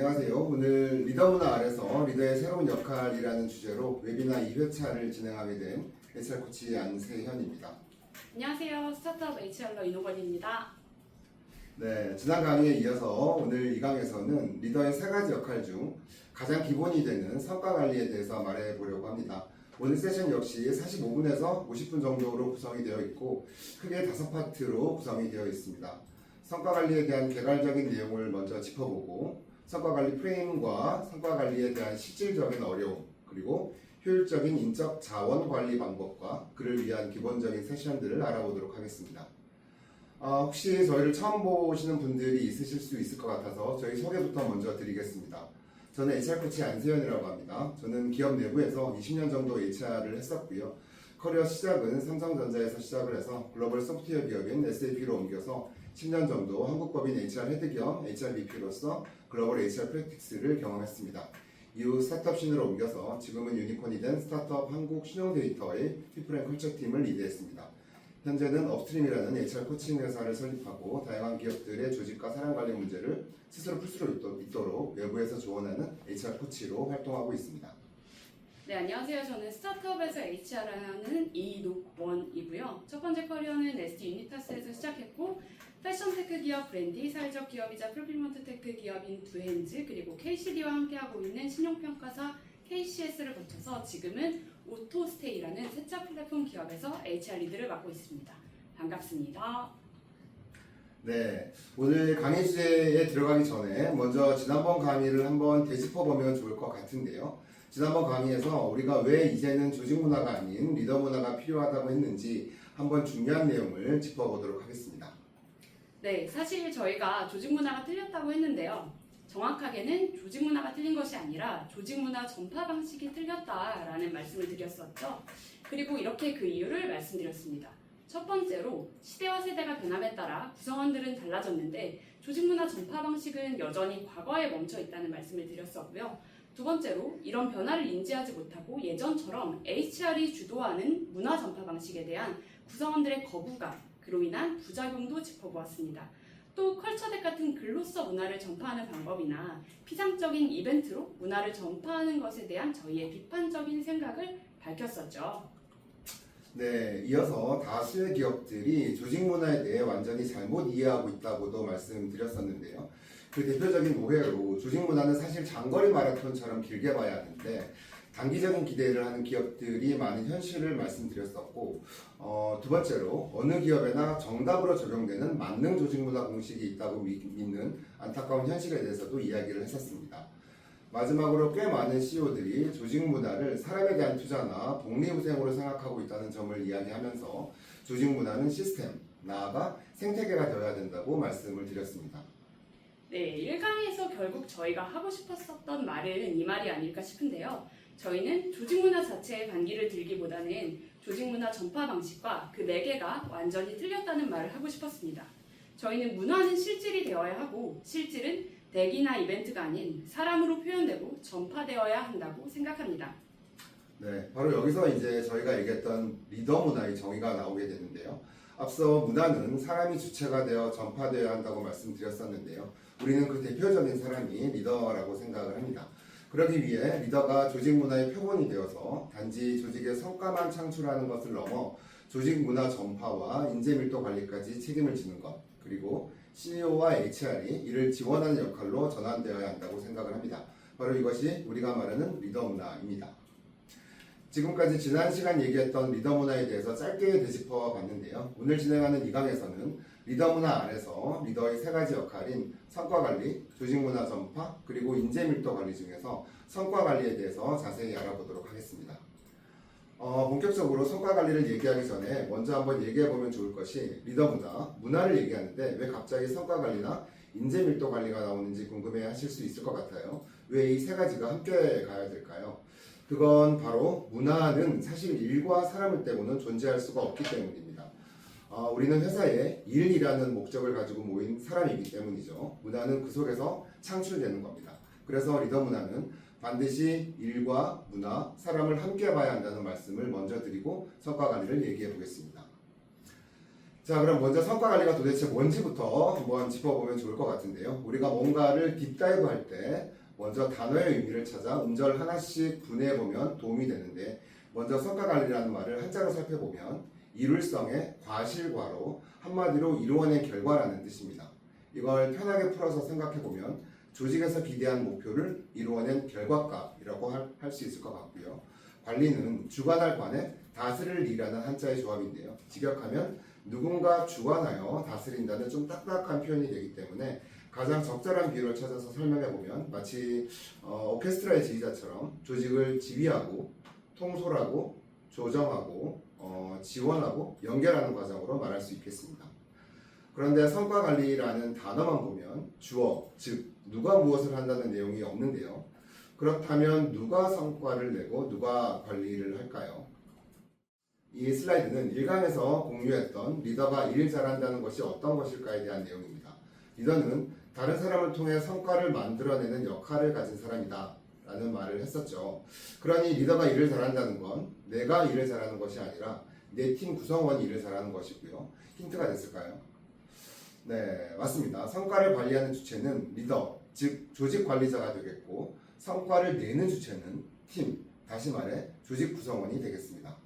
안녕하세요. 오늘 리더 문화 아래서 리더의 새로운 역할이라는 주제로 웨비나 2회차를 진행하게 된 HR 코치 안세현입니다. 안녕하세요. 스타트업 HR러 이노건입니다. 네, 지난 강의에 이어서 오늘 이 강의에서는 리더의 세 가지 역할 중 가장 기본이 되는 성과 관리에 대해서 말해보려고 합니다. 오늘 세션 역시 45분에서 50분 정도로 구성이 되어 있고 크게 5파트로 구성이 되어 있습니다. 성과 관리에 대한 개괄적인 내용을 먼저 짚어보고 성과 관리 프레임과 성과 관리에 대한 실질적인 어려움 그리고 효율적인 인적 자원 관리 방법과 그를 위한 기본적인 세션들을 알아보도록 하겠습니다. 혹시 저희를 처음 보시는 분들이 있으실 수 있을 것 같아서 저희 소개부터 먼저 드리겠습니다. 저는 HR 코치 안세현이라고 합니다. 저는 기업 내부에서 20년 정도 HR을 했었고요. 커리어 시작은 삼성전자에서 시작을 해서 글로벌 소프트웨어 기업인 SAP로 옮겨서 10년 정도 한국법인 HR 헤드 겸 HRBP로서 글로벌 HR 프랙티스를 경험했습니다. 이후 스타트업 신으로 옮겨서 지금은 유니콘이 된 스타트업 한국 신용데이터의 피플앤컬처 팀을 리드했습니다. 현재는 업스트림이라는 HR 코칭 회사를 설립하고 다양한 기업들의 조직과 사람 관리 문제를 스스로 풀 수 있도록 외부에서 조언하는 HR 코치로 활동하고 있습니다. 네, 안녕하세요. 저는 스타트업에서 HR하는 이녹원이고요. 첫 번째 커리어는 ST 유니타스에서 시작했고 패션 테크 기업 브랜디, 사회적 기업이자 풀필먼트 테크 기업인 두핸즈 그리고 KCD와 함께하고 있는 신용평가사 KCS를 거쳐서 지금은 오토스테이라는 세차 플랫폼 기업에서 HR 리드를 맡고 있습니다. 반갑습니다. 네, 오늘 강의 주제에 들어가기 전에 먼저 지난번 강의를 한번 되짚어보면 좋을 것 같은데요. 지난번 강의에서 우리가 왜 이제는 조직 문화가 아닌 리더 문화가 필요하다고 했는지 한번 중요한 내용을 짚어보도록 하겠습니다. 네, 사실 저희가 조직 문화가 틀렸다고 했는데요. 정확하게는 조직 문화가 틀린 것이 아니라 조직 문화 전파 방식이 틀렸다라는 말씀을 드렸었죠. 그리고 이렇게 그 이유를 말씀드렸습니다. 첫 번째로 시대와 세대가 변함에 따라 구성원들은 달라졌는데 조직 문화 전파 방식은 여전히 과거에 멈춰 있다는 말씀을 드렸었고요. 두 번째로 이런 변화를 인지하지 못하고 예전처럼 HR이 주도하는 문화 전파 방식에 대한 구성원들의 거부감, 그로 인한 부작용도 짚어보았습니다. 또 컬처덱 같은 글로서 문화를 전파하는 방법이나 피상적인 이벤트로 문화를 전파하는 것에 대한 저희의 비판적인 생각을 밝혔었죠. 네, 이어서 다수의 기업들이 조직 문화에 대해 완전히 잘못 이해하고 있다고도 말씀드렸었는데요. 그 대표적인 오해로 조직 문화는 사실 장거리 마라톤처럼 길게 봐야 하는데 단기적인 기대를 하는 기업들이 많은 현실을 말씀드렸었고 두 번째로 어느 기업에나 정답으로 적용되는 만능 조직 문화 공식이 있다고 믿는 안타까운 현실에 대해서도 이야기를 했었습니다. 마지막으로 꽤 많은 CEO들이 조직 문화를 사람에 대한 투자나 독립우생으로 생각하고 있다는 점을 이야기하면서 조직 문화는 시스템, 나아가 생태계가 되어야 된다고 말씀을 드렸습니다. 네, 1강에서 결국 저희가 하고 싶었었던 말은 이 말이 아닐까 싶은데요. 저희는 조직 문화 자체에 반기를 들기보다는 조직 문화 전파 방식과 그 4개가 완전히 틀렸다는 말을 하고 싶었습니다. 저희는 문화는 실질이 되어야 하고 실질은 덱이나 이벤트가 아닌 사람으로 표현되고 전파되어야 한다고 생각합니다. 네, 바로 여기서 이제 저희가 얘기했던 리더 문화의 정의가 나오게 되는데요. 앞서 문화는 사람이 주체가 되어 전파되어야 한다고 말씀드렸었는데요. 우리는 그 대표적인 사람이 리더라고 생각을 합니다. 그러기 위해 리더가 조직 문화의 표본이 되어서 단지 조직의 성과만 창출하는 것을 넘어 조직 문화 전파와 인재 밀도 관리까지 책임을 지는 것, 그리고 CEO와 HR이 이를 지원하는 역할로 전환되어야 한다고 생각을 합니다. 바로 이것이 우리가 말하는 리더 문화입니다. 지금까지 지난 시간 얘기했던 리더 문화에 대해서 짧게 되짚어 봤는데요. 오늘 진행하는 이 강에서는 리더 문화 아래서 리더의 3가지 역할인 성과 관리, 조직 문화 전파, 그리고 인재 밀도 관리 중에서 성과 관리에 대해서 자세히 알아보도록 하겠습니다. 본격적으로 성과 관리를 얘기하기 전에 먼저 한번 얘기해 보면 좋을 것이 리더 문화를 얘기하는데 왜 갑자기 성과 관리나 인재 밀도 관리가 나오는지 궁금해 하실 수 있을 것 같아요. 왜 이 3가지가 함께 가야 될까요? 그건 바로 문화는 사실 일과 사람을 떼고는 존재할 수가 없기 때문입니다. 우리는 회사에 일이라는 목적을 가지고 모인 사람이기 때문이죠. 문화는 그 속에서 창출되는 겁니다. 그래서 리더 문화는 반드시 일과 문화, 사람을 함께 봐야 한다는 말씀을 먼저 드리고 성과 관리를 얘기해 보겠습니다. 자, 그럼 먼저 성과 관리가 도대체 뭔지부터 한번 짚어보면 좋을 것 같은데요. 우리가 뭔가를 딥다이브 할 때 먼저 단어의 의미를 찾아 음절 하나씩 분해해보면 도움이 되는데, 먼저 성과 관리라는 말을 한자로 살펴보면 이룰성의 과실과로 한마디로 이루어낸 결과라는 뜻입니다. 이걸 편하게 풀어서 생각해보면 조직에서 기대한 목표를 이루어낸 결과값이라고 할 수 있을 것 같고요. 관리는 주관할 관에 다스릴 이라는 한자의 조합인데요. 직역하면 누군가 주관하여 다스린다는 좀 딱딱한 표현이 되기 때문에 가장 적절한 비유를 찾아서 설명해보면 마치 오케스트라의 지휘자처럼 조직을 지휘하고 통솔하고 조정하고 지원하고 연결하는 과정으로 말할 수 있겠습니다. 그런데 성과관리라는 단어만 보면 주어, 즉 누가 무엇을 한다는 내용이 없는데요. 그렇다면 누가 성과를 내고 누가 관리를 할까요? 이 슬라이드는 1강에서 공유했던 리더가 일 잘한다는 것이 어떤 것일까에 대한 내용입니다. 리더는 다른 사람을 통해 성과를 만들어내는 역할을 가진 사람이다 라는 말을 했었죠. 그러니 리더가 일을 잘한다는 건 내가 일을 잘하는 것이 아니라 내 팀 구성원이 일을 잘하는 것이고요. 힌트가 됐을까요? 네, 맞습니다. 성과를 관리하는 주체는 리더, 즉 조직 관리자가 되겠고, 성과를 내는 주체는 팀, 다시 말해 조직 구성원이 되겠습니다.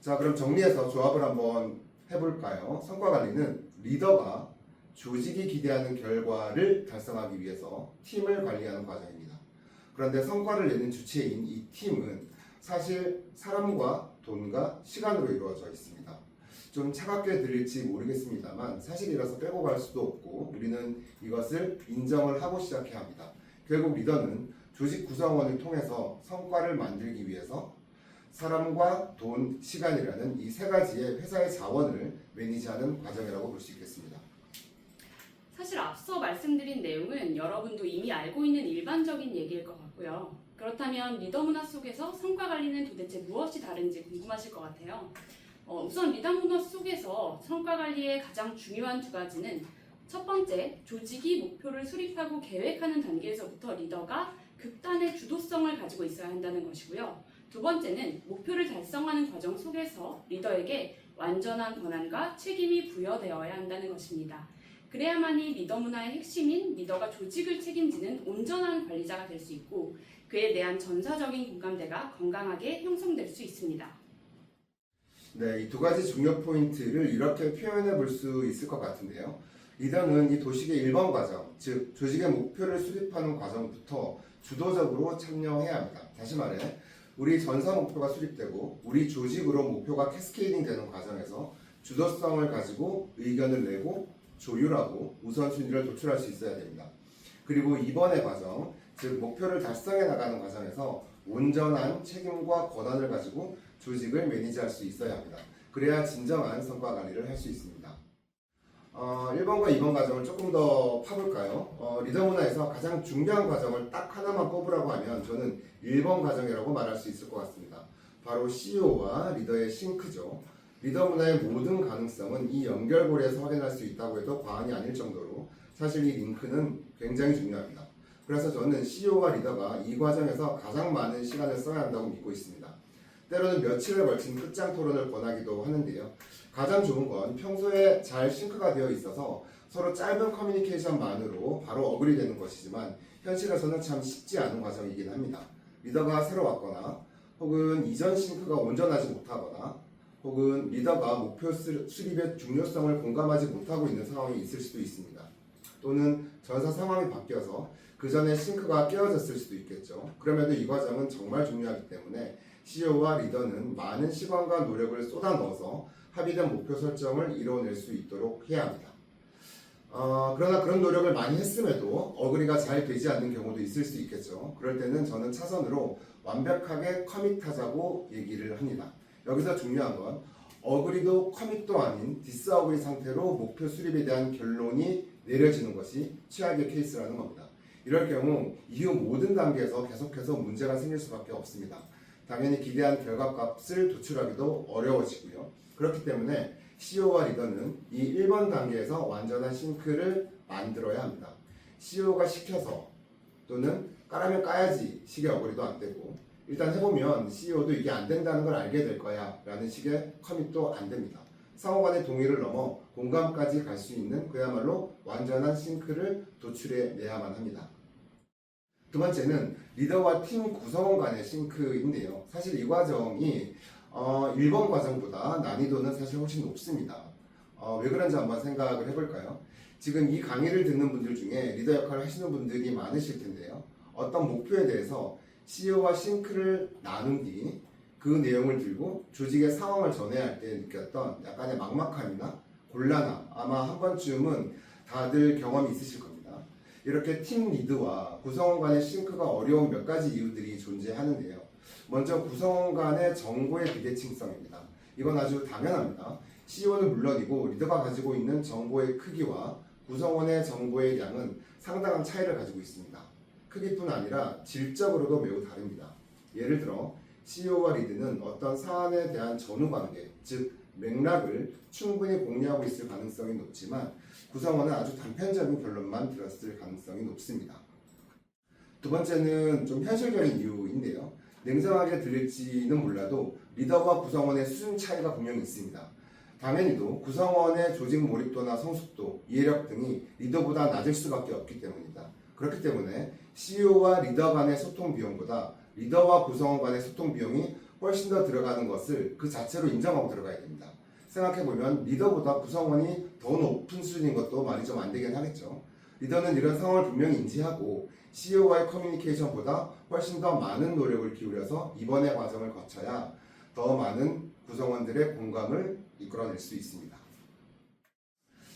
자, 그럼 정리해서 조합을 한번 해볼까요? 성과 관리는 리더가 조직이 기대하는 결과를 달성하기 위해서 팀을 관리하는 과정입니다. 그런데 성과를 내는 주체인 이 팀은 사실 사람과 돈과 시간으로 이루어져 있습니다. 좀 차갑게 들릴지 모르겠습니다만 사실이라서 빼고 갈 수도 없고 우리는 이것을 인정을 하고 시작해야 합니다. 결국 리더는 조직 구성원을 통해서 성과를 만들기 위해서 사람과 돈, 시간이라는 이 세 가지의 회사의 자원을 매니지하는 과정이라고 볼 수 있겠습니다. 사실 앞서 말씀드린 내용은 여러분도 이미 알고 있는 일반적인 얘기일 것 같고요. 그렇다면 리더 문화 속에서 성과 관리는 도대체 무엇이 다른지 궁금하실 것 같아요. 우선 리더 문화 속에서 성과 관리의 가장 중요한 두 가지는 첫 번째, 조직이 목표를 수립하고 계획하는 단계에서부터 리더가 극단의 주도성을 가지고 있어야 한다는 것이고요. 두 번째는 목표를 달성하는 과정 속에서 리더에게 완전한 권한과 책임이 부여되어야 한다는 것입니다. 그래야만이 리더 문화의 핵심인 리더가 조직을 책임지는 온전한 관리자가 될 수 있고 그에 대한 전사적인 공감대가 건강하게 형성될 수 있습니다. 네, 이 두 가지 중요 포인트를 이렇게 표현해 볼 수 있을 것 같은데요. 리더는 이 도식의 1번 과정, 즉 조직의 목표를 수립하는 과정부터 주도적으로 참여해야 합니다. 다시 말해 우리 전사 목표가 수립되고 우리 조직으로 목표가 캐스케이딩 되는 과정에서 주도성을 가지고 의견을 내고 조율하고 우선순위를 도출할 수 있어야 됩니다. 그리고 2번의 과정, 즉 목표를 달성해 나가는 과정에서 온전한 책임과 권한을 가지고 조직을 매니지할 수 있어야 합니다. 그래야 진정한 성과 관리를 할 수 있습니다. 1번과 2번 과정을 조금 더 파볼까요? 리더 문화에서 가장 중요한 과정을 딱 하나만 뽑으라고 하면 저는 1번 과정이라고 말할 수 있을 것 같습니다. 바로 CEO와 리더의 싱크죠. 리더 문화의 모든 가능성은 이 연결고리에서 확인할 수 있다고 해도 과언이 아닐 정도로 사실 이 링크는 굉장히 중요합니다. 그래서 저는 CEO와 리더가 이 과정에서 가장 많은 시간을 써야 한다고 믿고 있습니다. 때로는 며칠에 걸친 끝장 토론을 권하기도 하는데요. 가장 좋은 건 평소에 잘 싱크가 되어 있어서 서로 짧은 커뮤니케이션만으로 바로 어글이 되는 것이지만 현실에서는 참 쉽지 않은 과정이긴 합니다. 리더가 새로 왔거나 혹은 이전 싱크가 온전하지 못하거나 혹은 리더가 목표 수립의 중요성을 공감하지 못하고 있는 상황이 있을 수도 있습니다. 또는 전사 상황이 바뀌어서 그 전에 싱크가 깨어졌을 수도 있겠죠. 그럼에도 이 과정은 정말 중요하기 때문에 CEO와 리더는 많은 시간과 노력을 쏟아 넣어서 합의된 목표 설정을 이뤄낼 수 있도록 해야 합니다. 그러나 그런 노력을 많이 했음에도 어그리가 잘 되지 않는 경우도 있을 수 있겠죠. 그럴 때는 저는 차선으로 완벽하게 커밋하자고 얘기를 합니다. 여기서 중요한 건 어그리도 커밋도 아닌 디스어그리 상태로 목표 수립에 대한 결론이 내려지는 것이 최악의 케이스라는 겁니다. 이럴 경우 이후 모든 단계에서 계속해서 문제가 생길 수밖에 없습니다. 당연히 기대한 결과값을 도출하기도 어려워지고요. 그렇기 때문에 CEO와 리더는 이 1번 단계에서 완전한 싱크를 만들어야 합니다. CEO가 시켜서 또는 까라면 까야지 식의 어그리도 안 되고 일단 해보면 CEO도 이게 안 된다는 걸 알게 될 거야 라는 식의 커밋도 안 됩니다. 상호 간의 동의를 넘어 공감까지 갈 수 있는 그야말로 완전한 싱크를 도출해내야만 합니다. 두 번째는 리더와 팀 구성원 간의 싱크인데요. 사실 이 과정이 1번 과정보다 난이도는 사실 훨씬 높습니다. 왜 그런지 한번 생각을 해볼까요? 지금 이 강의를 듣는 분들 중에 리더 역할을 하시는 분들이 많으실 텐데요. 어떤 목표에 대해서 CEO와 싱크를 나눈 뒤 그 내용을 들고 조직의 상황을 전해야 할 때 느꼈던 약간의 막막함이나 곤란함, 아마 한 번쯤은 다들 경험이 있으실 겁니다. 이렇게 팀 리드와 구성원 간의 싱크가 어려운 몇 가지 이유들이 존재하는데요. 먼저 구성원 간의 정보의 비대칭성입니다. 이건 아주 당연합니다. CEO는 물론이고 리더가 가지고 있는 정보의 크기와 구성원의 정보의 양은 상당한 차이를 가지고 있습니다. 크기뿐 아니라 질적으로도 매우 다릅니다. 예를 들어 CEO와 리드는 어떤 사안에 대한 전후관계, 즉 맥락을 충분히 공유하고 있을 가능성이 높지만 구성원은 아주 단편적인 결론만 들었을 가능성이 높습니다. 두 번째는 좀 현실적인 이유인데요. 냉정하게 들릴지는 몰라도 리더와 구성원의 수준 차이가 분명히 있습니다. 당연히도 구성원의 조직 몰입도나 성숙도, 이해력 등이 리더보다 낮을 수밖에 없기 때문입니다. 그렇기 때문에 CEO와 리더 간의 소통 비용보다 리더와 구성원 간의 소통 비용이 훨씬 더 들어가는 것을 그 자체로 인정하고 들어가야 됩니다. 생각해보면 리더보다 구성원이 더 높은 수준인 것도 말이 좀 안 되긴 하겠죠. 리더는 이런 상황을 분명히 인지하고 CEO와의 커뮤니케이션보다 훨씬 더 많은 노력을 기울여서 이번의 과정을 거쳐야 더 많은 구성원들의 공감을 이끌어낼 수 있습니다.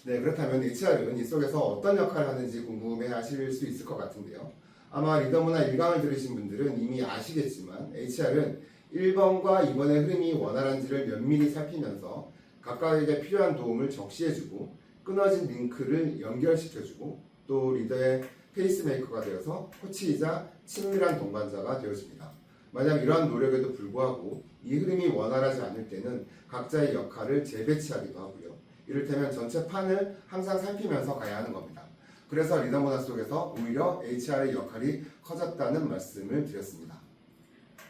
네, 그렇다면 HR은 이 속에서 어떤 역할을 하는지 궁금해 하실 수 있을 것 같은데요. 아마 리더문화 1강을 들으신 분들은 이미 아시겠지만 HR은 1번과 2번의 흐름이 원활한지를 면밀히 살피면서 각각에게 필요한 도움을 적시해주고 끊어진 링크를 연결시켜주고 또 리더의 페이스메이커가 되어서 코치이자 친밀한 동반자가 되어줍니다. 만약 이러한 노력에도 불구하고 이 흐름이 원활하지 않을 때는 각자의 역할을 재배치하기도 하고요. 이를테면 전체 판을 항상 살피면서 가야 하는 겁니다. 그래서 리더 문화 속에서 오히려 HR의 역할이 커졌다는 말씀을 드렸습니다.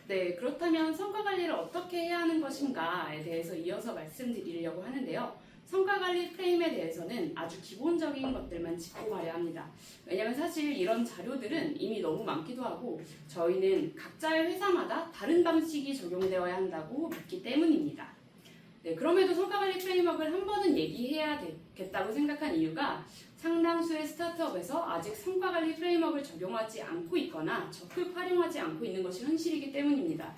네, 그렇다면 성과 관리를 어떻게 해야 하는 것인가에 대해서 이어서 말씀드리려고 하는데요. 성과 관리 프레임에 대해서는 아주 기본적인 것들만 짚고 가려 합니다. 왜냐하면 사실 이런 자료들은 이미 너무 많기도 하고 저희는 각자의 회사마다 다른 방식이 적용되어야 한다고 믿기 때문입니다. 네, 그럼에도 성과 관리 프레임워크를 한 번은 얘기해야 되겠다고 생각한 이유가 상당수의 스타트업에서 아직 성과 관리 프레임워크를 적용하지 않고 있거나 적극 활용하지 않고 있는 것이 현실이기 때문입니다.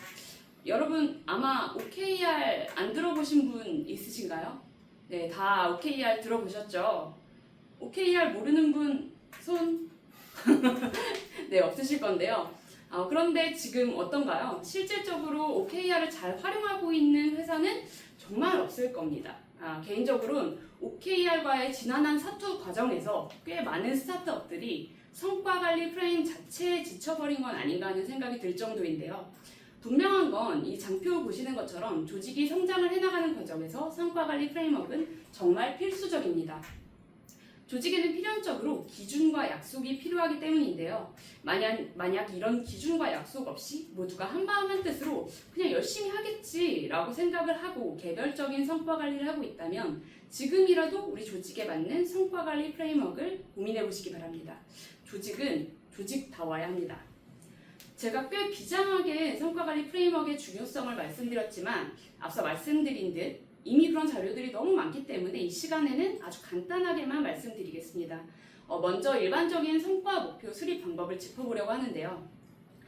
여러분 아마 OKR 안 들어보신 분 있으신가요? 네, 다 OKR 들어보셨죠? OKR 모르는 분 손? 네, 없으실 건데요. 그런데 지금 어떤가요? 실질적으로 OKR을 잘 활용하고 있는 회사는 정말 없을 겁니다. 개인적으로는 OKR과의 지난한 사투 과정에서 꽤 많은 스타트업들이 성과 관리 프레임 자체에 지쳐버린 건 아닌가 하는 생각이 들 정도인데요. 분명한 건 이 장표 보시는 것처럼 조직이 성장을 해나가는 과정에서 성과 관리 프레임워크는 정말 필수적입니다. 조직에는 필연적으로 기준과 약속이 필요하기 때문인데요. 만약 이런 기준과 약속 없이 모두가 한마음 한뜻으로 그냥 열심히 하겠지라고 생각을 하고 개별적인 성과 관리를 하고 있다면 지금이라도 우리 조직에 맞는 성과 관리 프레임워크를 고민해 보시기 바랍니다. 조직은 조직다워야 합니다. 제가 꽤 비장하게 성과 관리 프레임워크의 중요성을 말씀드렸지만 앞서 말씀드린 듯 이미 그런 자료들이 너무 많기 때문에 이 시간에는 아주 간단하게만 말씀드리겠습니다. 먼저 일반적인 성과 목표 수립 방법을 짚어보려고 하는데요.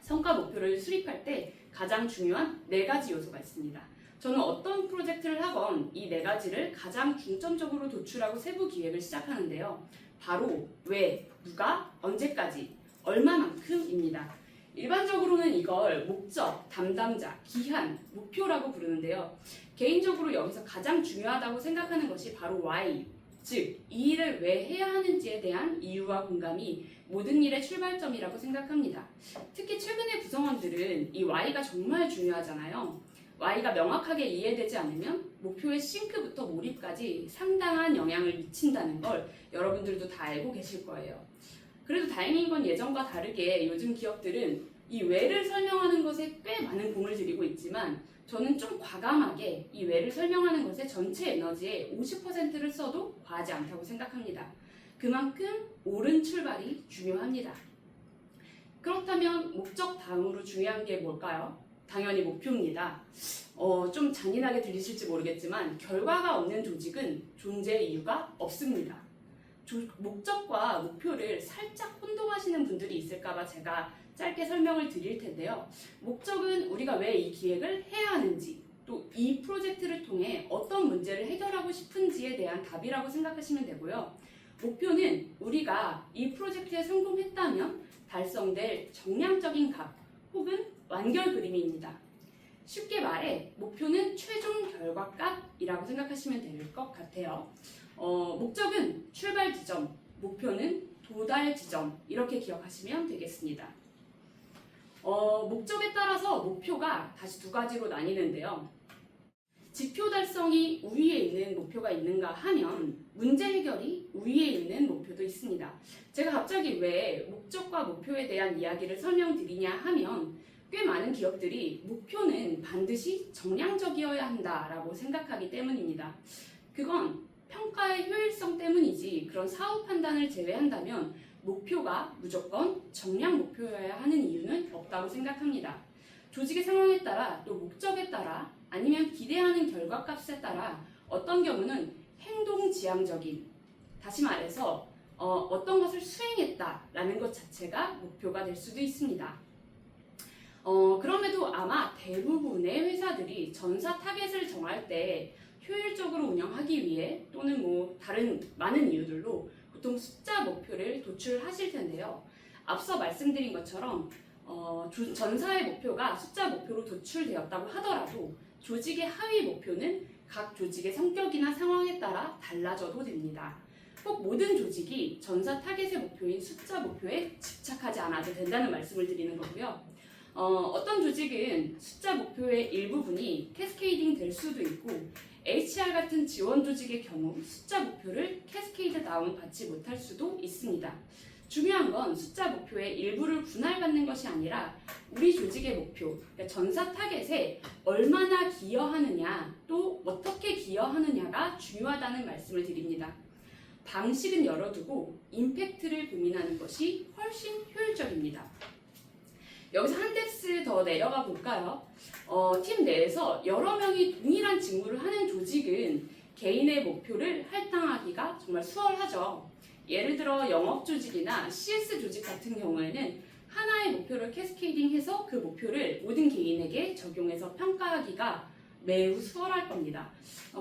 성과 목표를 수립할 때 가장 중요한 4가지 요소가 있습니다. 저는 어떤 프로젝트를 하건 이 4가지를 가장 중점적으로 도출하고 세부 기획을 시작하는데요. 바로 왜, 누가, 언제까지, 얼마만큼입니다. 일반적으로는 이걸 목적, 담당자, 기한, 목표라고 부르는데요. 개인적으로 여기서 가장 중요하다고 생각하는 것이 바로 why, 즉 이 일을 왜 해야 하는지에 대한 이유와 공감이 모든 일의 출발점이라고 생각합니다. 특히 최근의 구성원들은 이 why가 정말 중요하잖아요. why가 명확하게 이해되지 않으면 목표의 싱크부터 몰입까지 상당한 영향을 미친다는 걸 여러분들도 다 알고 계실 거예요. 그래도 다행인 건 예전과 다르게 요즘 기업들은 이 왜를 설명하는 것에 꽤 많은 공을 들이고 있지만 저는 좀 과감하게 이 왜를 설명하는 것에 전체 에너지의 50%를 써도 과하지 않다고 생각합니다. 그만큼 옳은 출발이 중요합니다. 그렇다면 목적 다음으로 중요한 게 뭘까요? 당연히 목표입니다. 좀 잔인하게 들리실지 모르겠지만 결과가 없는 조직은 존재 이유가 없습니다. 목적과 목표를 살짝 혼동하시는 분들이 있을까봐 제가 짧게 설명을 드릴 텐데요. 목적은 우리가 왜 이 기획을 해야 하는지, 또 이 프로젝트를 통해 어떤 문제를 해결하고 싶은지에 대한 답이라고 생각하시면 되고요. 목표는 우리가 이 프로젝트에 성공했다면 달성될 정량적인 값 혹은 완결 그림입니다. 쉽게 말해 목표는 최종 결과값이라고 생각하시면 될 것 같아요. 목적은 출발 지점, 목표는 도달 지점 이렇게 기억하시면 되겠습니다. 목적에 따라서 목표가 다시 두 가지로 나뉘는데요. 지표 달성이 우위에 있는 목표가 있는가 하면 문제 해결이 우위에 있는 목표도 있습니다. 제가 갑자기 왜 목적과 목표에 대한 이야기를 설명드리냐 하면 꽤 많은 기업들이 목표는 반드시 정량적이어야 한다라고 생각하기 때문입니다. 그건 평가의 효율성 때문이지 그런 사후 판단을 제외한다면 목표가 무조건 정량 목표여야 하는 이유는 없다고 생각합니다. 조직의 상황에 따라 또 목적에 따라 아니면 기대하는 결과값에 따라 어떤 경우는 행동지향적인, 다시 말해서 어떤 것을 수행했다라는 것 자체가 목표가 될 수도 있습니다. 그럼에도 아마 대부분의 회사들이 전사 타겟을 정할 때 효율적으로 운영하기 위해 또는 다른 많은 이유들로 보통 숫자 목표를 도출하실 텐데요. 앞서 말씀드린 것처럼 전사의 목표가 숫자 목표로 도출되었다고 하더라도 조직의 하위 목표는 각 조직의 성격이나 상황에 따라 달라져도 됩니다. 꼭 모든 조직이 전사 타겟의 목표인 숫자 목표에 집착하지 않아도 된다는 말씀을 드리는 거고요. 어떤 조직은 숫자 목표의 일부분이 캐스케이딩 될 수도 있고 HR 같은 지원 조직의 경우 숫자 목표를 캐스케이드 다운 받지 못할 수도 있습니다. 중요한 건 숫자 목표의 일부를 분할받는 것이 아니라 우리 조직의 목표, 그러니까 전사 타겟에 얼마나 기여하느냐 또 어떻게 기여하느냐가 중요하다는 말씀을 드립니다. 방식은 열어두고 임팩트를 고민하는 것이 훨씬 효율적입니다. 여기서 한 뎁스 더 내려가 볼까요? 팀 내에서 여러 명이 동일한 직무를 하는 조직은 개인의 목표를 할당하기가 정말 수월하죠. 예를 들어 영업 조직이나 CS 조직 같은 경우에는 하나의 목표를 캐스케이딩해서 그 목표를 모든 개인에게 적용해서 평가하기가 매우 수월할 겁니다.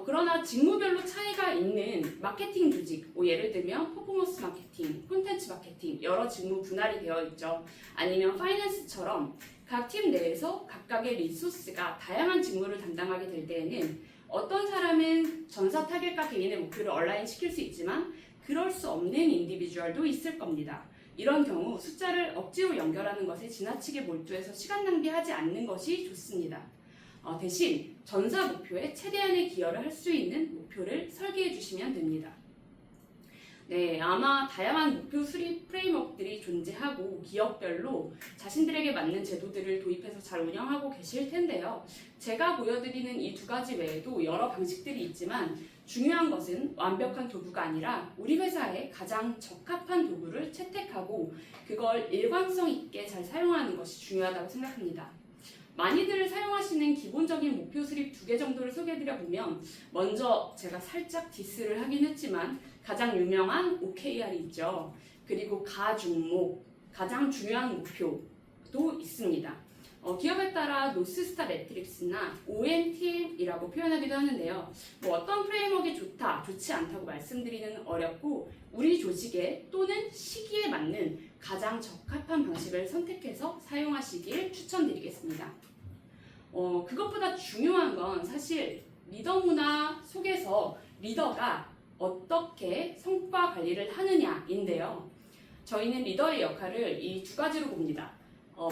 그러나 직무별로 차이가 있는 마케팅 조직, 예를 들면 퍼포먼스 마케팅, 콘텐츠 마케팅 여러 직무 분할이 되어 있죠. 아니면 파이낸스처럼 각 팀 내에서 각각의 리소스가 다양한 직무를 담당하게 될 때에는 어떤 사람은 전사 타겟과 개인의 목표를 얼라인 시킬 수 있지만 그럴 수 없는 인디비주얼도 있을 겁니다. 이런 경우 숫자를 억지로 연결하는 것에 지나치게 몰두해서 시간 낭비하지 않는 것이 좋습니다. 대신 전사 목표에 최대한의 기여를 할 수 있는 목표를 설계해 주시면 됩니다. 네, 아마 다양한 목표 수립 프레임워크들이 존재하고 기업별로 자신들에게 맞는 제도들을 도입해서 잘 운영하고 계실 텐데요. 제가 보여드리는 이 두 가지 외에도 여러 방식들이 있지만 중요한 것은 완벽한 도구가 아니라 우리 회사에 가장 적합한 도구를 채택하고 그걸 일관성 있게 잘 사용하는 것이 중요하다고 생각합니다. 많이들 사용하시는 기본적인 목표 수립 2개 정도를 소개해드려보면 먼저 제가 살짝 디스를 하긴 했지만 가장 유명한 OKR이 있죠. 그리고 가중목, 가장 중요한 목표도 있습니다. 기업에 따라 노스스타 매트릭스나 OMTM이라고 표현하기도 하는데요. 어떤 프레임워크가 좋다, 좋지 않다고 말씀드리는 어렵고 우리 조직에 또는 시기에 맞는 가장 적합한 방식을 선택해서 사용하시길 추천드리겠습니다. 그것보다 중요한 건 사실 리더 문화 속에서 리더가 어떻게 성과 관리를 하느냐인데요. 저희는 리더의 역할을 이 두 가지로 봅니다.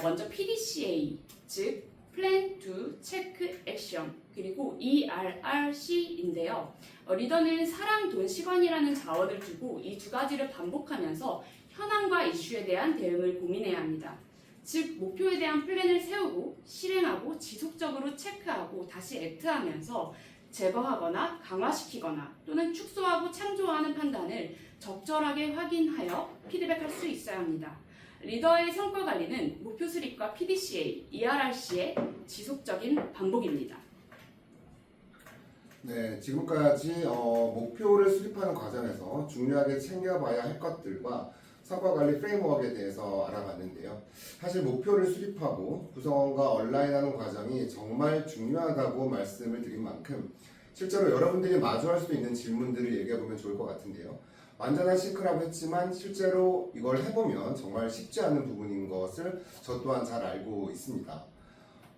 먼저 PDCA, 즉 Plan, Do, Check, Action, 그리고 ERRC인데요. 리더는 사람, 돈, 시간이라는 자원을 두고 이 두 가지를 반복하면서 현황과 이슈에 대한 대응을 고민해야 합니다. 즉, 목표에 대한 플랜을 세우고 실행하고 지속적으로 체크하고 다시 액트하면서 제거하거나 강화시키거나 또는 축소하고 창조하는 판단을 적절하게 확인하여 피드백할 수 있어야 합니다. 리더의 성과 관리는 목표 수립과 PDCA, ERRC의 지속적인 반복입니다. 네, 지금까지 목표를 수립하는 과정에서 중요하게 챙겨봐야 할 것들과 성과관리 프레임워크에 대해서 알아봤는데요. 사실 목표를 수립하고 구성원과 온라인하는 과정이 정말 중요하다고 말씀을 드린 만큼 실제로 여러분들이 마주할 수도 있는 질문들을 얘기해보면 좋을 것 같은데요. 완전한 싱크라고 했지만 실제로 이걸 해보면 정말 쉽지 않은 부분인 것을 저 또한 잘 알고 있습니다.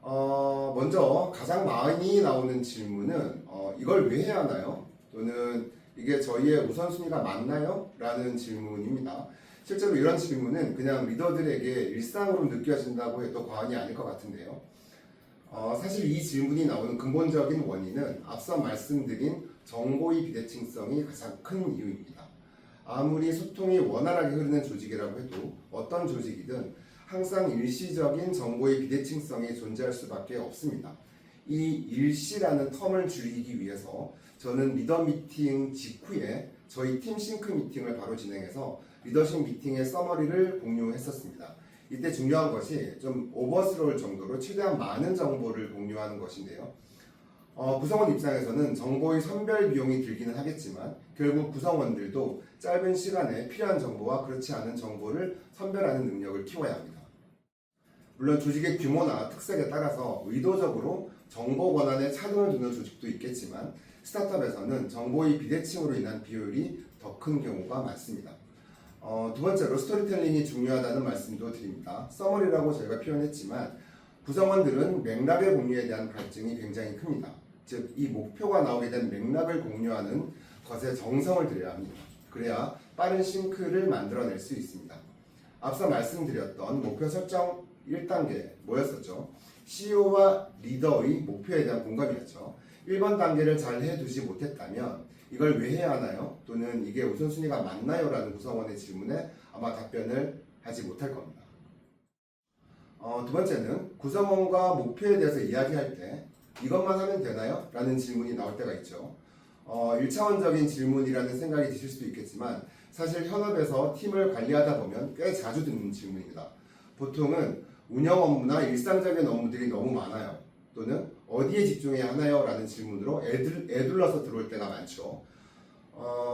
먼저 가장 많이 나오는 질문은 이걸 왜 해야 하나요? 또는 이게 저희의 우선순위가 맞나요? 라는 질문입니다. 실제로 이런 질문은 그냥 리더들에게 일상으로 느껴진다고 해도 과언이 아닐 것 같은데요. 사실 이 질문이 나오는 근본적인 원인은 앞서 말씀드린 정보의 비대칭성이 가장 큰 이유입니다. 아무리 소통이 원활하게 흐르는 조직이라고 해도 어떤 조직이든 항상 일시적인 정보의 비대칭성이 존재할 수밖에 없습니다. 이 일시라는 텀을 줄이기 위해서 저는 리더 미팅 직후에 저희 팀 싱크 미팅을 바로 진행해서 리더십 미팅의 서머리를 공유했었습니다. 이때 중요한 것이 좀 오버스러울 정도로 최대한 많은 정보를 공유하는 것인데요. 구성원 입장에서는 정보의 선별 비용이 들기는 하겠지만 결국 구성원들도 짧은 시간에 필요한 정보와 그렇지 않은 정보를 선별하는 능력을 키워야 합니다. 물론 조직의 규모나 특색에 따라서 의도적으로 정보 권한에 차등을 두는 조직도 있겠지만 스타트업에서는 정보의 비대칭으로 인한 비효율이 더 큰 경우가 많습니다. 두 번째로 스토리텔링이 중요하다는 말씀도 드립니다. 서머리라고 저희가 표현했지만 구성원들은 맥락의 공유에 대한 갈증이 굉장히 큽니다. 즉, 이 목표가 나오게 된 맥락을 공유하는 것에 정성을 들여야 합니다. 그래야 빠른 싱크를 만들어낼 수 있습니다. 앞서 말씀드렸던 목표 설정 1단계 뭐였었죠? CEO와 리더의 목표에 대한 공감이었죠. 1번 단계를 잘 해두지 못했다면 이걸 왜 해야 하나요? 또는 이게 우선순위가 맞나요? 라는 구성원의 질문에 아마 답변을 하지 못할 겁니다. 두 번째는 구성원과 목표에 대해서 이야기할 때 이것만 하면 되나요? 라는 질문이 나올 때가 있죠. 1차원적인 질문이라는 생각이 드실 수도 있겠지만 사실 현업에서 팀을 관리하다 보면 꽤 자주 듣는 질문입니다. 보통은 운영 업무나 일상적인 업무들이 너무 많아요. 또는 어디에 집중해야 하나요? 라는 질문으로 애둘러서 들어올 때가 많죠.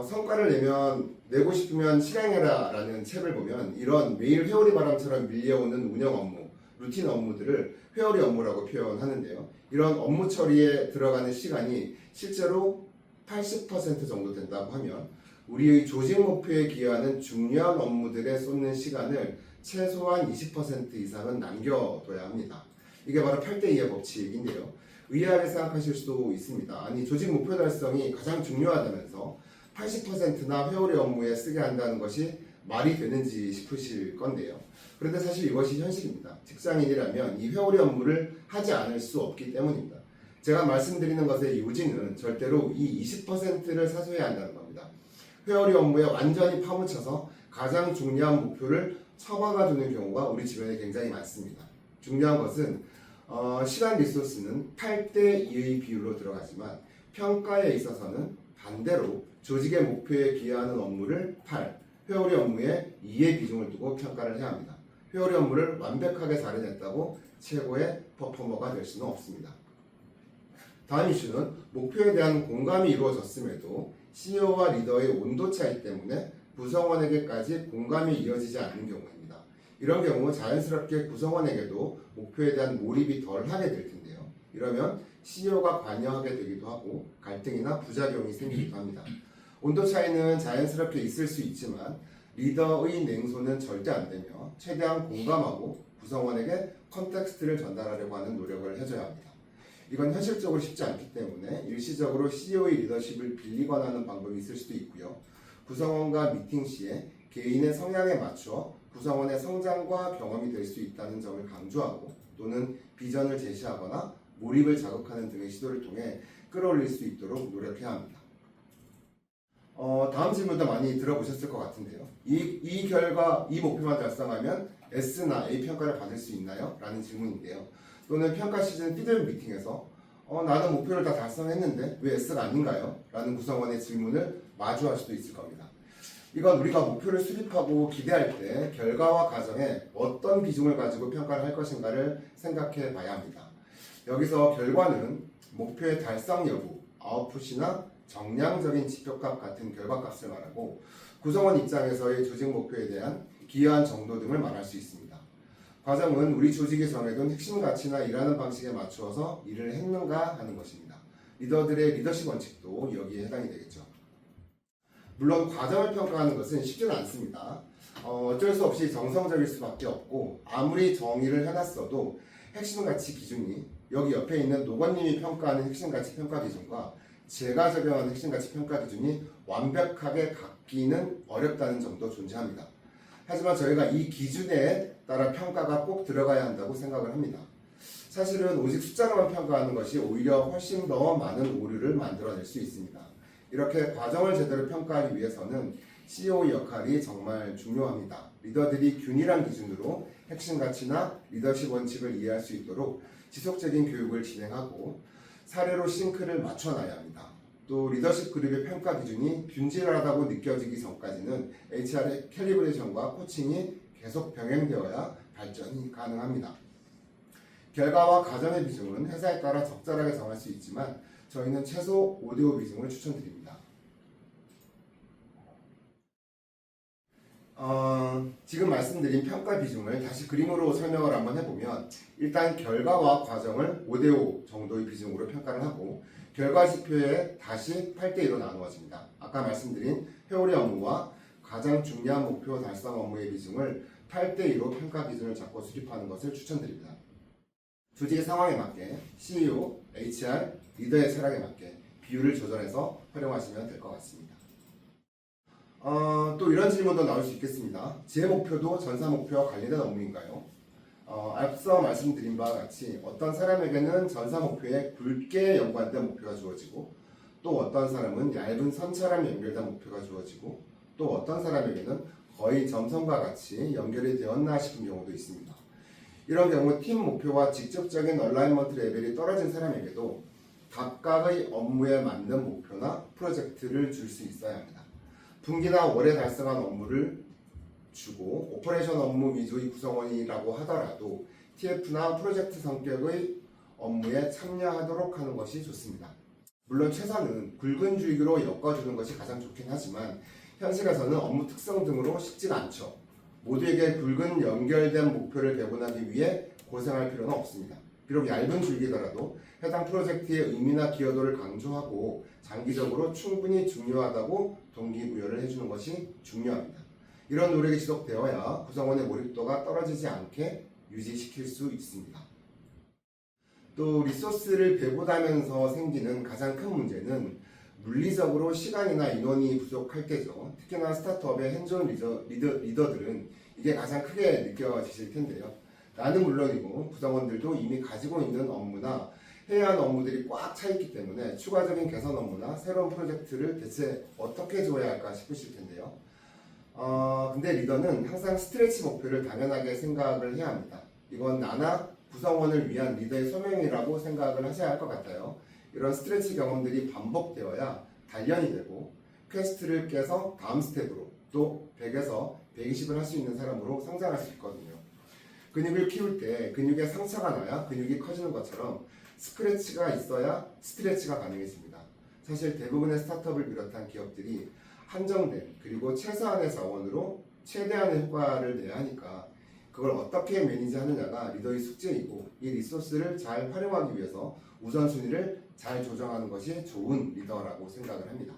성과를 내고 싶으면 실행해라 라는 책을 보면 이런 매일 회오리 바람처럼 밀려오는 운영 업무, 루틴 업무들을 회오리 업무라고 표현하는데요. 이런 업무 처리에 들어가는 시간이 실제로 80% 정도 된다고 하면 우리의 조직 목표에 기여하는 중요한 업무들에 쏟는 시간을 최소한 20% 이상은 남겨둬야 합니다. 이게 바로 8대2의 법칙인데요. 의아하게 생각하실 수도 있습니다. 아니, 조직 목표 달성이 가장 중요하다면서 80%나 회오리 업무에 쓰게 한다는 것이 말이 되는지 싶으실 건데요. 그런데 사실 이것이 현실입니다. 직장인이라면 이 회오리 업무를 하지 않을 수 없기 때문입니다. 제가 말씀드리는 것의 요지는 절대로 이 20%를 사소해야 한다는 겁니다. 회오리 업무에 완전히 파묻혀서 가장 중요한 목표를 처박아두는 경우가 우리 주변에 굉장히 많습니다. 중요한 것은 시간 리소스는 8대2의 비율로 들어가지만 평가에 있어서는 반대로 조직의 목표에 기여하는 업무를 8, 회오리 업무에 2의 비중을 두고 평가를 해야 합니다. 회오리 업무를 완벽하게 잘해냈다고 최고의 퍼포머가 될 수는 없습니다. 다음 이슈는 목표에 대한 공감이 이루어졌음에도 CEO와 리더의 온도 차이 때문에 구성원에게까지 공감이 이어지지 않는 경우입니다. 이런 경우 자연스럽게 구성원에게도 목표에 대한 몰입이 덜 하게 될 텐데요. 이러면 CEO가 관여하게 되기도 하고 갈등이나 부작용이 생기기도 합니다. 온도 차이는 자연스럽게 있을 수 있지만 리더의 냉소는 절대 안 되며 최대한 공감하고 구성원에게 컨텍스트를 전달하려고 하는 노력을 해줘야 합니다. 이건 현실적으로 쉽지 않기 때문에 일시적으로 CEO의 리더십을 빌리거나 하는 방법이 있을 수도 있고요. 구성원과 미팅 시에 개인의 성향에 맞춰 구성원의 성장과 경험이 될 수 있다는 점을 강조하고 또는 비전을 제시하거나 몰입을 자극하는 등의 시도를 통해 끌어올릴 수 있도록 노력해야 합니다. 다음 질문도 많이 들어보셨을 것 같은데요. 이 결과, 이 목표만 달성하면 S나 A 평가를 받을 수 있나요? 라는 질문인데요. 또는 평가 시즌 피드백 미팅에서 나는 목표를 다 달성했는데 왜 S가 아닌가요? 라는 구성원의 질문을 마주할 수도 있을 겁니다. 이건 우리가 목표를 수립하고 기대할 때 결과와 과정에 어떤 비중을 가지고 평가를 할 것인가를 생각해 봐야 합니다. 여기서 결과는 목표의 달성 여부, 아웃풋이나 정량적인 지표값 같은 결과값을 말하고, 구성원 입장에서의 조직 목표에 대한 기여한 정도 등을 말할 수 있습니다. 과정은 우리 조직이 정해둔 핵심 가치나 일하는 방식에 맞추어서 일을 했는가 하는 것입니다. 리더들의 리더십 원칙도 여기에 해당이 되겠죠. 물론 과정을 평가하는 것은 쉽지는 않습니다. 어쩔 수 없이 정성적일 수밖에 없고, 아무리 정의를 해놨어도 핵심 가치 기준이 여기 옆에 있는 노건님이 평가하는 핵심 가치 평가 기준과 제가 적용하는 핵심 가치 평가 기준이 완벽하게 같기는 어렵다는 점도 존재합니다. 하지만 저희가 이 기준에 따라 평가가 꼭 들어가야 한다고 생각을 합니다. 사실은 오직 숫자로만 평가하는 것이 오히려 훨씬 더 많은 오류를 만들어낼 수 있습니다. 이렇게 과정을 제대로 평가하기 위해서는 CEO 역할이 정말 중요합니다. 리더들이 균일한 기준으로 핵심 가치나 리더십 원칙을 이해할 수 있도록 지속적인 교육을 진행하고 사례로 싱크를 맞춰놔야 합니다. 또 리더십 그룹의 평가 기준이 균질하다고 느껴지기 전까지는 HR의 캘리브레이션과 코칭이 계속 병행되어야 발전이 가능합니다. 결과와 과정의 비중은 회사에 따라 적절하게 정할 수 있지만 저희는 최소 5대5 비중을 추천드립니다. 지금 말씀드린 평가 비중을 다시 그림으로 설명을 한번 해보면, 일단 결과와 과정을 5대5 정도의 비중으로 평가를 하고 결과 지표에 다시 8대2로 나누어집니다. 아까 말씀드린 회오리 업무와 가장 중요한 목표 달성 업무의 비중을 8대2로 평가 기준을 잡고 수립하는 것을 추천드립니다. 조직의 상황에 맞게 CEO, HR, 리더의 철학에 맞게 비율을 조절해서 활용하시면 될 것 같습니다. 또 이런 질문도 나올 수 있겠습니다. 제 목표도 전사 목표와 관련된 업무인가요? 앞서 말씀드린 바와 같이 어떤 사람에게는 전사 목표에 굵게 연관된 목표가 주어지고, 또 어떤 사람은 얇은 선처럼 연결된 목표가 주어지고, 또 어떤 사람에게는 거의 점선과 같이 연결이 되었나 싶은 경우도 있습니다. 이런 경우 팀 목표와 직접적인 얼라이먼트 레벨이 떨어진 사람에게도 각각의 업무에 맞는 목표나 프로젝트를 줄 수 있어야 합니다. 분기나 월에 달성한 업무를 주고 오퍼레이션 업무 위주의 구성원이라고 하더라도 TF나 프로젝트 성격의 업무에 참여하도록 하는 것이 좋습니다. 물론 최선은 굵은 줄기로 엮어주는 것이 가장 좋긴 하지만 현실에서는 업무 특성 등으로 쉽지가 않죠. 모두에게 굵은 연결된 목표를 배분하기 위해 고생할 필요는 없습니다. 비록 얇은 줄기더라도 해당 프로젝트의 의미나 기여도를 강조하고 장기적으로 충분히 중요하다고 동기부여를 해주는 것이 중요합니다. 이런 노력이 지속되어야 구성원의 몰입도가 떨어지지 않게 유지시킬 수 있습니다. 또 리소스를 배분하면서 생기는 가장 큰 문제는 물리적으로 시간이나 인원이 부족할 때죠. 특히나 스타트업의 핸즈온 리더들은 이게 가장 크게 느껴지실 텐데요. 나는 물론이고 구성원들도 이미 가지고 있는 업무나 해야 하는 업무들이 꽉 차 있기 때문에 추가적인 개선 업무나 새로운 프로젝트를 대체 어떻게 줘야 할까 싶으실 텐데요. 근데 리더는 항상 스트레치 목표를 당연하게 생각을 해야 합니다. 이건 나나 구성원을 위한 리더의 소명이라고 생각을 하셔야 할 것 같아요. 이런 스트레치 경험들이 반복되어야 단련이 되고 퀘스트를 깨서 다음 스텝으로 또 100에서 120을 할 수 있는 사람으로 성장할 수 있거든요. 근육을 키울 때 근육에 상처가 나야 근육이 커지는 것처럼 스크래치가 있어야 스트레치가 가능해집니다. 사실 대부분의 스타트업을 비롯한 기업들이 한정된 그리고 최소한의 자원으로 최대한의 효과를 내야 하니까 그걸 어떻게 매니지하느냐가 리더의 숙제이고, 이 리소스를 잘 활용하기 위해서 우선순위를 잘 조정하는 것이 좋은 리더라고 생각을 합니다.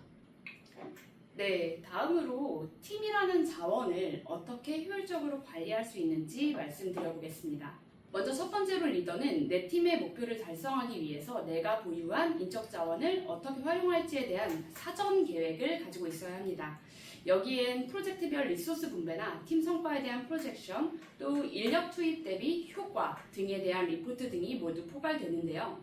네, 다음으로 팀이라는 자원을 어떻게 효율적으로 관리할 수 있는지 말씀드려보겠습니다. 먼저 첫 번째로 리더는 내 팀의 목표를 달성하기 위해서 내가 보유한 인적 자원을 어떻게 활용할지에 대한 사전 계획을 가지고 있어야 합니다. 여기엔 프로젝트별 리소스 분배나 팀 성과에 대한 프로젝션, 또 인력 투입 대비 효과 등에 대한 리포트 등이 모두 포괄되는데요.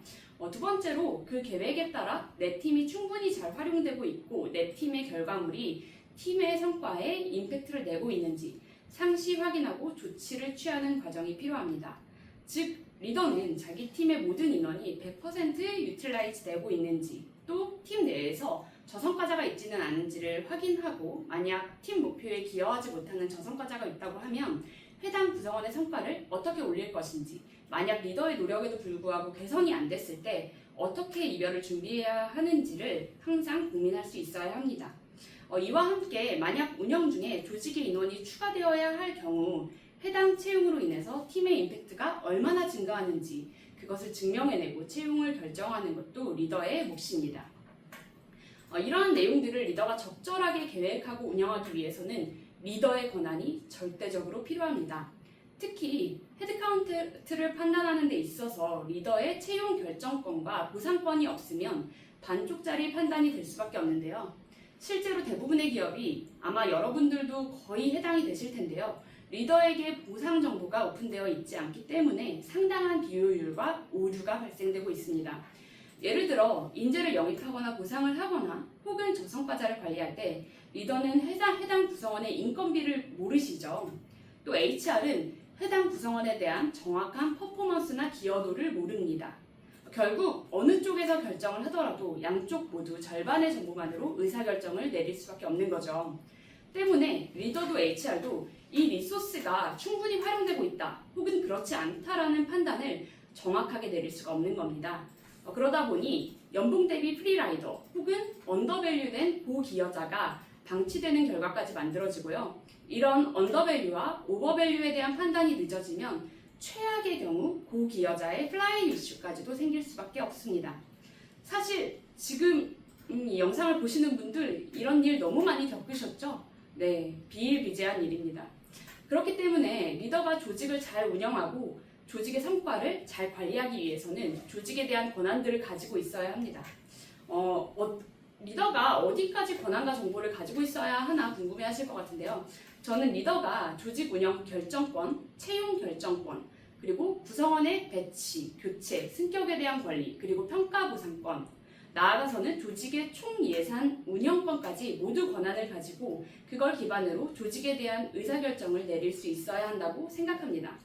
두 번째로 그 계획에 따라 내 팀이 충분히 잘 활용되고 있고 내 팀의 결과물이 팀의 성과에 임팩트를 내고 있는지 상시 확인하고 조치를 취하는 과정이 필요합니다. 즉, 리더는 자기 팀의 모든 인원이 100% 유틸라이즈 되고 있는지 또 팀 내에서 저성과자가 있지는 않은지를 확인하고 만약 팀 목표에 기여하지 못하는 저성과자가 있다고 하면 해당 구성원의 성과를 어떻게 올릴 것인지 만약 리더의 노력에도 불구하고 개선이 안 됐을 때 어떻게 이별을 준비해야 하는지를 항상 고민할 수 있어야 합니다. 이와 함께 만약 운영 중에 조직의 인원이 추가되어야 할 경우 해당 채용으로 인해서 팀의 임팩트가 얼마나 증가하는지 그것을 증명해내고 채용을 결정하는 것도 리더의 몫입니다. 이러한 내용들을 리더가 적절하게 계획하고 운영하기 위해서는 리더의 권한이 절대적으로 필요합니다. 특히 헤드카운트를 판단하는 데 있어서 리더의 채용 결정권과 보상권이 없으면 반쪽짜리 판단이 될 수밖에 없는데요. 실제로 대부분의 기업이 아마 여러분들도 거의 해당이 되실 텐데요. 리더에게 보상 정보가 오픈되어 있지 않기 때문에 상당한 비효율과 오류가 발생되고 있습니다. 예를 들어 인재를 영입하거나 보상을 하거나 혹은 저성과자를 관리할 때 리더는 해당 구성원의 인건비를 모르시죠. 또 HR은 해당 구성원에 대한 정확한 퍼포먼스나 기여도를 모릅니다. 결국 어느 쪽에서 결정을 하더라도 양쪽 모두 절반의 정보만으로 의사결정을 내릴 수밖에 없는 거죠. 때문에 리더도 HR도 이 리소스가 충분히 활용되고 있다 혹은 그렇지 않다라는 판단을 정확하게 내릴 수가 없는 겁니다. 그러다 보니 연봉 대비 프리라이더 혹은 언더밸류된 고기여자가 방치되는 결과까지 만들어지고요. 이런 언더밸류와 오버밸류에 대한 판단이 늦어지면 최악의 경우 고기여자의 플라이 이슈까지도 생길 수밖에 없습니다. 사실 지금 이 영상을 보시는 분들 이런 일 너무 많이 겪으셨죠? 네, 비일비재한 일입니다. 그렇기 때문에 리더가 조직을 잘 운영하고 조직의 성과를 잘 관리하기 위해서는 조직에 대한 권한들을 가지고 있어야 합니다. 리더가 어디까지 권한과 정보를 가지고 있어야 하나 궁금해하실 것 같은데요. 저는 리더가 조직 운영 결정권, 채용 결정권, 그리고 구성원의 배치, 교체, 승격에 대한 권리, 그리고 평가 보상권, 나아가서는 조직의 총 예산 운영권까지 모두 권한을 가지고 그걸 기반으로 조직에 대한 의사결정을 내릴 수 있어야 한다고 생각합니다.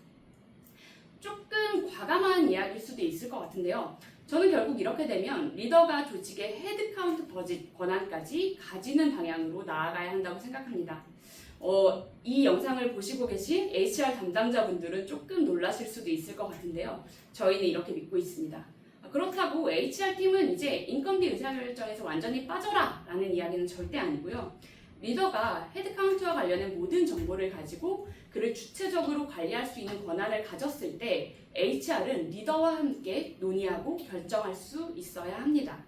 조금 과감한 이야기일 수도 있을 것 같은데요. 저는 결국 이렇게 되면 리더가 조직의 헤드카운트 버짓 권한까지 가지는 방향으로 나아가야 한다고 생각합니다. 이 영상을 보시고 계신 HR 담당자분들은 조금 놀라실 수도 있을 것 같은데요. 저희는 이렇게 믿고 있습니다. 그렇다고 HR팀은 이제 인건비 의사결정에서 완전히 빠져라 라는 이야기는 절대 아니고요. 리더가 헤드카운트와 관련된 모든 정보를 가지고 그를 주체적으로 관리할 수 있는 권한을 가졌을 때 HR은 리더와 함께 논의하고 결정할 수 있어야 합니다.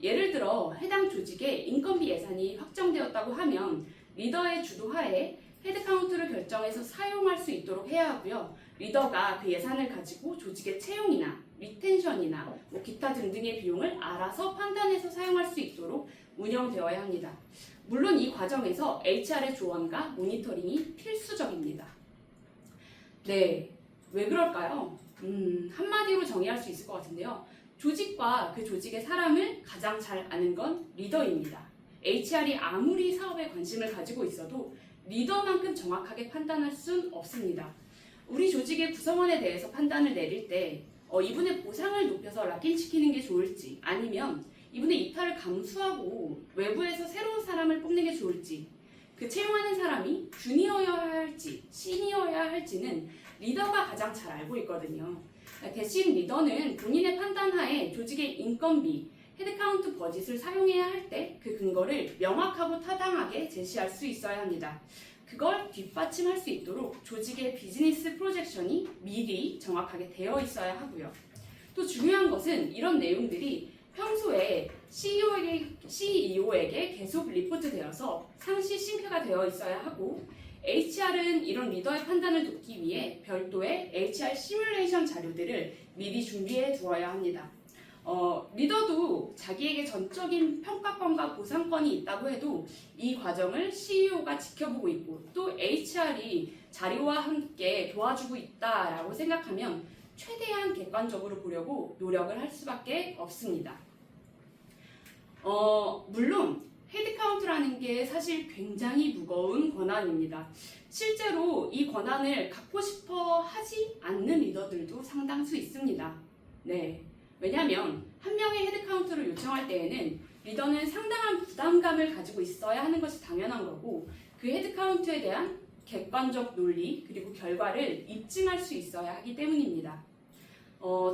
예를 들어 해당 조직의 인건비 예산이 확정되었다고 하면 리더의 주도하에 헤드카운트를 결정해서 사용할 수 있도록 해야 하고요. 리더가 그 예산을 가지고 조직의 채용이나 리텐션이나 기타 등등의 비용을 알아서 판단해서 사용할 수 있도록 운영되어야 합니다. 물론 이 과정에서 HR의 조언과 모니터링이 필수적입니다. 네, 왜 그럴까요? 한마디로 정의할 수 있을 것 같은데요. 조직과 그 조직의 사람을 가장 잘 아는 건 리더입니다. HR이 아무리 사업에 관심을 가지고 있어도 리더만큼 정확하게 판단할 순 없습니다. 우리 조직의 구성원에 대해서 판단을 내릴 때 이분의 보상을 높여서 락인시키는 게 좋을지 아니면 이분의 이탈을 감수하고 외부에서 새로운 사람을 뽑는 게 좋을지 그 채용하는 사람이 주니어여야 할지 시니어여야 할지는 리더가 가장 잘 알고 있거든요. 대신 리더는 본인의 판단하에 조직의 인건비, 헤드카운트 버짓을 사용해야 할 때 그 근거를 명확하고 타당하게 제시할 수 있어야 합니다. 그걸 뒷받침할 수 있도록 조직의 비즈니스 프로젝션이 미리 정확하게 되어 있어야 하고요. 또 중요한 것은 이런 내용들이 평소에 CEO에게 계속 리포트되어서 상시 싱크가 되어 있어야 하고 HR은 이런 리더의 판단을 돕기 위해 별도의 HR 시뮬레이션 자료들을 미리 준비해 두어야 합니다. 리더도 자기에게 전적인 평가권과 보상권이 있다고 해도 이 과정을 CEO가 지켜보고 있고 또 HR이 자리와 함께 도와주고 있다라고 생각하면 최대한 객관적으로 보려고 노력을 할 수밖에 없습니다. 물론 헤드카운트라는 게 사실 굉장히 무거운 권한입니다. 실제로 이 권한을 갖고 싶어 하지 않는 리더들도 상당수 있습니다. 네. 왜냐하면 한 명의 헤드카운트를 요청할 때에는 리더는 상당한 부담감을 가지고 있어야 하는 것이 당연한 거고 그 헤드카운트에 대한 객관적 논리 그리고 결과를 입증할 수 있어야 하기 때문입니다.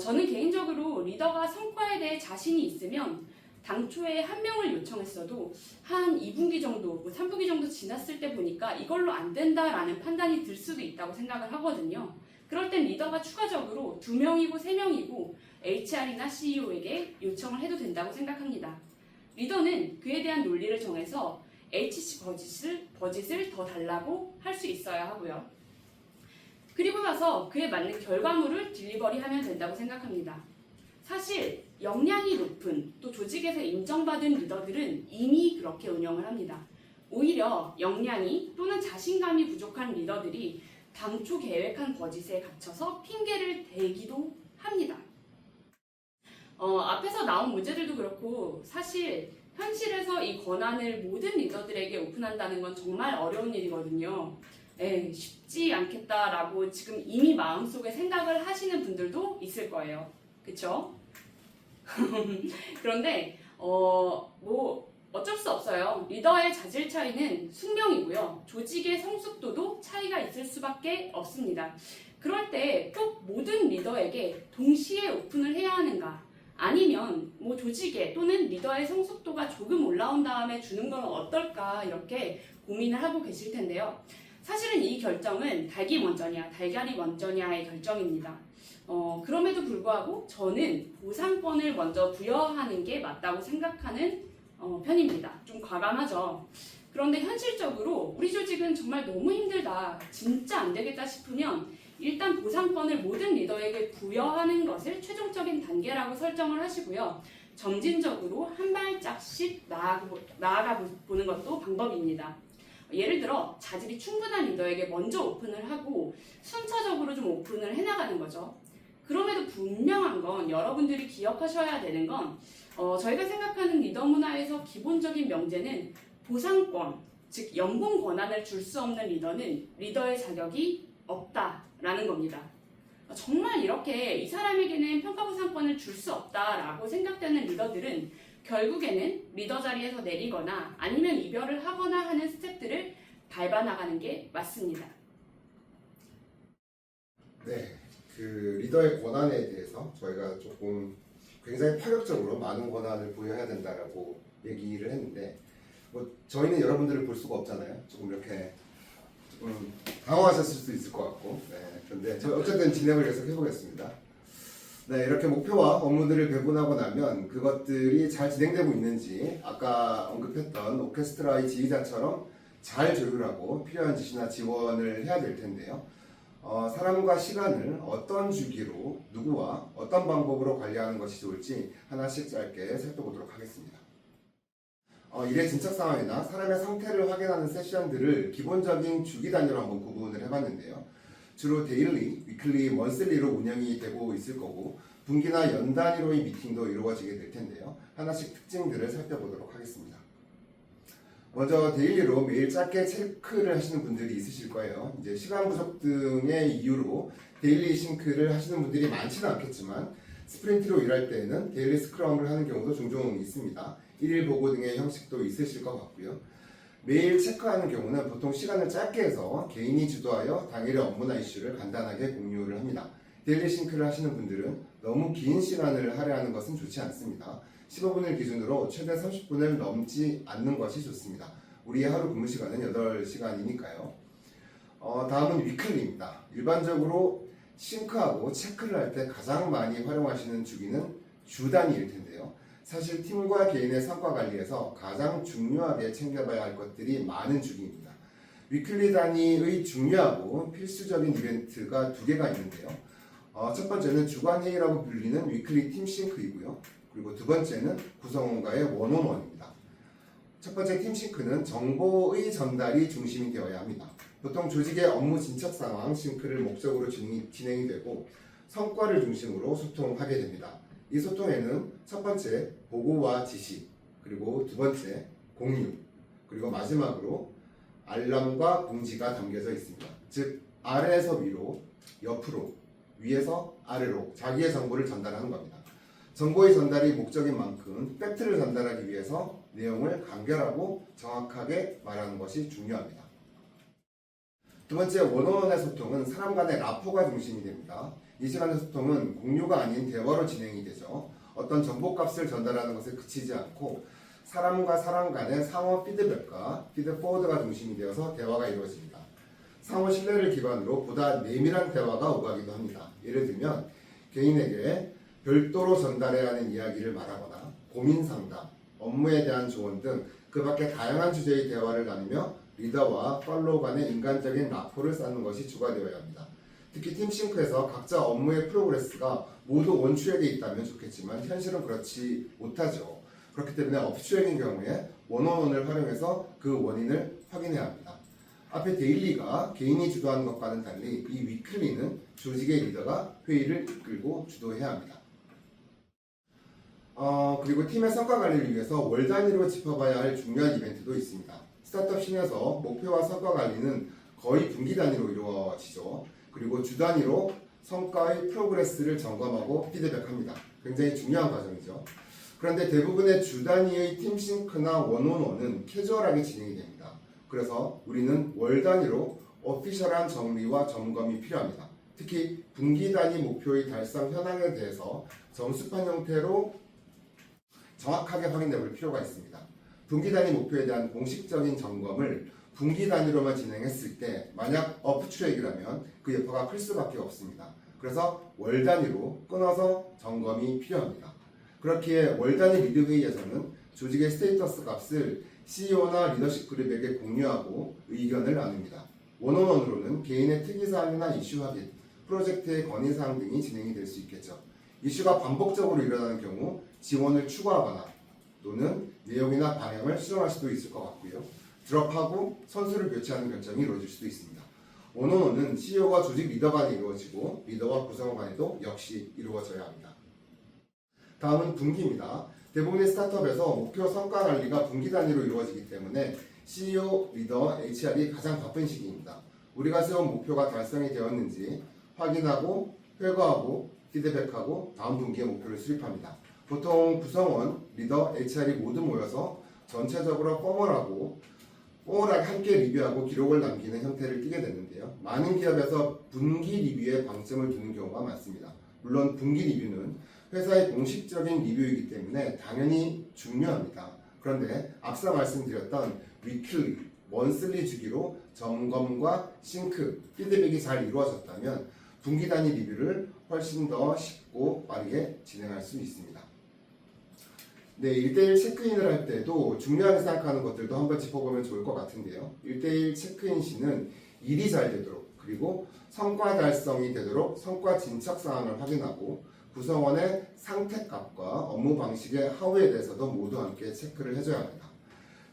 저는 개인적으로 리더가 성과에 대해 자신이 있으면 당초에 한 명을 요청했어도 한 2분기 정도, 3분기 정도 지났을 때 보니까 이걸로 안 된다라는 판단이 들 수도 있다고 생각을 하거든요. 그럴 땐 리더가 추가적으로 2명이고 3명이고 HR이나 CEO에게 요청을 해도 된다고 생각합니다. 리더는 그에 대한 논리를 정해서 HC 버짓을 더 달라고 할 수 있어야 하고요. 그리고 나서 그에 맞는 결과물을 딜리버리하면 된다고 생각합니다. 사실 역량이 높은 또 조직에서 인정받은 리더들은 이미 그렇게 운영을 합니다. 오히려 역량이 또는 자신감이 부족한 리더들이 당초 계획한 버짓에 갇혀서 핑계를 대기도 합니다. 앞에서 나온 문제들도 그렇고 사실 현실에서 이 권한을 모든 리더들에게 오픈한다는 건 정말 어려운 일이거든요. 쉽지 않겠다라고 지금 이미 마음속에 생각을 하시는 분들도 있을 거예요. 그쵸? 그런데 어쩔 수 없어요. 리더의 자질 차이는 숙명이고요. 조직의 성숙도도 차이가 있을 수밖에 없습니다. 그럴 때 꼭 모든 리더에게 동시에 오픈을 해야 하는가? 아니면 조직에 또는 리더의 성숙도가 조금 올라온 다음에 주는 건 어떨까? 이렇게 고민을 하고 계실 텐데요. 사실은 이 결정은 닭이 먼저냐, 달걀이 먼저냐의 결정입니다. 그럼에도 불구하고 저는 보상권을 먼저 부여하는 게 맞다고 생각하는 편입니다. 좀 과감하죠. 그런데 현실적으로 우리 조직은 정말 너무 힘들다, 진짜 안 되겠다 싶으면 일단 보상권을 모든 리더에게 부여하는 것을 최종적인 단계라고 설정을 하시고요. 점진적으로 한 발짝씩 나아가 보는 것도 방법입니다. 예를 들어 자질이 충분한 리더에게 먼저 오픈을 하고 순차적으로 좀 오픈을 해나가는 거죠. 그럼에도 분명한 건 여러분들이 기억하셔야 되는 건 저희가 생각하는 리더 문화에서 기본적인 명제는 보상권, 즉 연봉 권한을 줄 수 없는 리더는 리더의 자격이 없다라는 겁니다. 정말 이렇게 이 사람에게는 평가 보상권을 줄 수 없다라고 생각되는 리더들은 결국에는 리더 자리에서 내리거나 아니면 이별을 하거나 하는 스텝들을 밟아 나가는 게 맞습니다. 네, 그 리더의 권한에 대해서 저희가 조금 굉장히 파격적으로 많은 권한을 부여해야 된다라고 얘기를 했는데 저희는 여러분들을 볼 수가 없잖아요. 조금 이렇게 당황하셨을 수도 있을 것 같고 그런데 어쨌든 진행을 계속 해보겠습니다. 네, 이렇게 목표와 업무들을 배분하고 나면 그것들이 잘 진행되고 있는지 아까 언급했던 오케스트라의 지휘자처럼 잘 조율하고 필요한 지시나 지원을 해야 될 텐데요. 사람과 시간을 어떤 주기로 누구와 어떤 방법으로 관리하는 것이 좋을지 하나씩 짧게 살펴보도록 하겠습니다. 일의 진척 상황이나 사람의 상태를 확인하는 세션들을 기본적인 주기 단위로 한번 구분을 해봤는데요. 주로 데일리, 위클리, 먼슬리로 운영이 되고 있을 거고 분기나 연 단위로의 미팅도 이루어지게 될 텐데요. 하나씩 특징들을 살펴보도록 하겠습니다. 먼저 데일리로 매일 짧게 체크를 하시는 분들이 있으실 거예요. 이제 시간 부족 등의 이유로 데일리 싱크를 하시는 분들이 많지는 않겠지만 스프린트로 일할 때에는 데일리 스크럼을 하는 경우도 종종 있습니다. 1일 보고 등의 형식도 있으실 것 같고요. 매일 체크하는 경우는 보통 시간을 짧게 해서 개인이 주도하여 당일의 업무나 이슈를 간단하게 공유를 합니다. 데일리 싱크를 하시는 분들은 너무 긴 시간을 할애하는 것은 좋지 않습니다. 15분을 기준으로 최대 30분을 넘지 않는 것이 좋습니다. 우리의 하루 근무 시간은 8시간이니까요. 다음은 위클리입니다. 일반적으로 싱크하고 체크를 할 때 가장 많이 활용하시는 주기는 주 단위일 텐데요. 사실 팀과 개인의 성과 관리에서 가장 중요하게 챙겨봐야 할 것들이 많은 주기입니다. 위클리 단위의 중요하고 필수적인 이벤트가 두 개가 있는데요. 첫 번째는 주간 회의라고 불리는 위클리 팀 싱크이고요. 그리고 두 번째는 구성원과의 원온원입니다. 첫 번째 팀싱크는 정보의 전달이 중심이 되어야 합니다. 보통 조직의 업무 진척 상황 싱크를 목적으로 진행이 되고 성과를 중심으로 소통하게 됩니다. 이 소통에는 첫 번째 보고와 지시, 그리고 두 번째 공유, 그리고 마지막으로 알람과 공지가 담겨져 있습니다. 즉 아래에서 위로, 옆으로, 위에서 아래로 자기의 정보를 전달하는 겁니다. 정보의 전달이 목적인 만큼 팩트를 전달하기 위해서 내용을 간결하고 정확하게 말하는 것이 중요합니다. 두 번째, 원어원의 소통은 사람 간의 라포가 중심이 됩니다. 이 시간의 소통은 공유가 아닌 대화로 진행이 되죠. 어떤 정보값을 전달하는 것에 그치지 않고 사람과 사람 간의 상호 피드백과 피드포워드가 중심이 되어서 대화가 이루어집니다. 상호 신뢰를 기반으로 보다 내밀한 대화가 오가기도 합니다. 예를 들면 개인에게 별도로 전달해야 하는 이야기를 말하거나 고민 상담, 업무에 대한 조언 등 그 밖에 다양한 주제의 대화를 나누며 리더와 팔로워 간의 인간적인 라포를 쌓는 것이 주가 되어야 합니다. 특히 팀싱크에서 각자 업무의 프로그레스가 모두 원추액에 있다면 좋겠지만 현실은 그렇지 못하죠. 그렇기 때문에 업추액인 경우에 원원원을 활용해서 그 원인을 확인해야 합니다. 앞에 데일리가 개인이 주도하는 것과는 달리 이 위클리는 조직의 리더가 회의를 이끌고 주도해야 합니다. 그리고 팀의 성과 관리를 위해서 월 단위로 짚어봐야 할 중요한 이벤트도 있습니다. 스타트업 씬에서 목표와 성과 관리는 거의 분기 단위로 이루어지죠. 그리고 주 단위로 성과의 프로그레스를 점검하고 피드백합니다. 굉장히 중요한 과정이죠. 그런데 대부분의 주 단위의 팀싱크나 원온원은 캐주얼하게 진행이 됩니다. 그래서 우리는 월 단위로 오피셜한 정리와 점검이 필요합니다. 특히 분기 단위 목표의 달성 현황에 대해서 점수판 형태로 정확하게 확인해 볼 필요가 있습니다. 분기 단위 목표에 대한 공식적인 점검을 분기 단위로만 진행했을 때 만약 업추액이라면 그 여파가 클 수밖에 없습니다. 그래서 월 단위로 끊어서 점검이 필요합니다. 그렇기에 월 단위 리드 회의에서는 조직의 스테이터스 값을 CEO나 리더십 그룹에게 공유하고 의견을 나눕니다. 원온원으로는 개인의 특이사항이나 이슈 확인, 프로젝트의 건의사항 등이 진행이 될 수 있겠죠. 이슈가 반복적으로 일어나는 경우 지원을 추가하거나 또는 내용이나 방향을 수정할 수도 있을 것 같고요. 드롭하고 선수를 교체하는 결정이 이루어질 수도 있습니다. 원온원은 CEO와 조직 리더 간에 이루어지고 리더와 구성원 간에도 역시 이루어져야 합니다. 다음은 분기입니다. 대부분의 스타트업에서 목표 성과 관리가 분기 단위로 이루어지기 때문에 CEO, 리더, HR이 가장 바쁜 시기입니다. 우리가 세운 목표가 달성이 되었는지 확인하고 회고하고 피드백하고 다음 분기의 목표를 수립합니다. 보통 구성원, 리더, HR이 모두 모여서 전체적으로 포멀하게 함께 리뷰하고 기록을 남기는 형태를 띠게 되는데요. 많은 기업에서 분기 리뷰에 방점을 두는 경우가 많습니다. 물론 분기 리뷰는 회사의 공식적인 리뷰이기 때문에 당연히 중요합니다. 그런데 앞서 말씀드렸던 위클리, 먼슬리 주기로 점검과 싱크, 피드백이 잘 이루어졌다면 분기 단위 리뷰를 훨씬 더 쉽고 빠르게 진행할 수 있습니다. 네, 1대1 체크인을 할 때도 중요하게 생각하는 것들도 한번 짚어보면 좋을 것 같은데요. 1대1 체크인 시는 일이 잘 되도록 그리고 성과 달성이 되도록 성과 진척 상황을 확인하고 구성원의 상태값과 업무 방식의 하우에 대해서도 모두 함께 체크를 해줘야 합니다.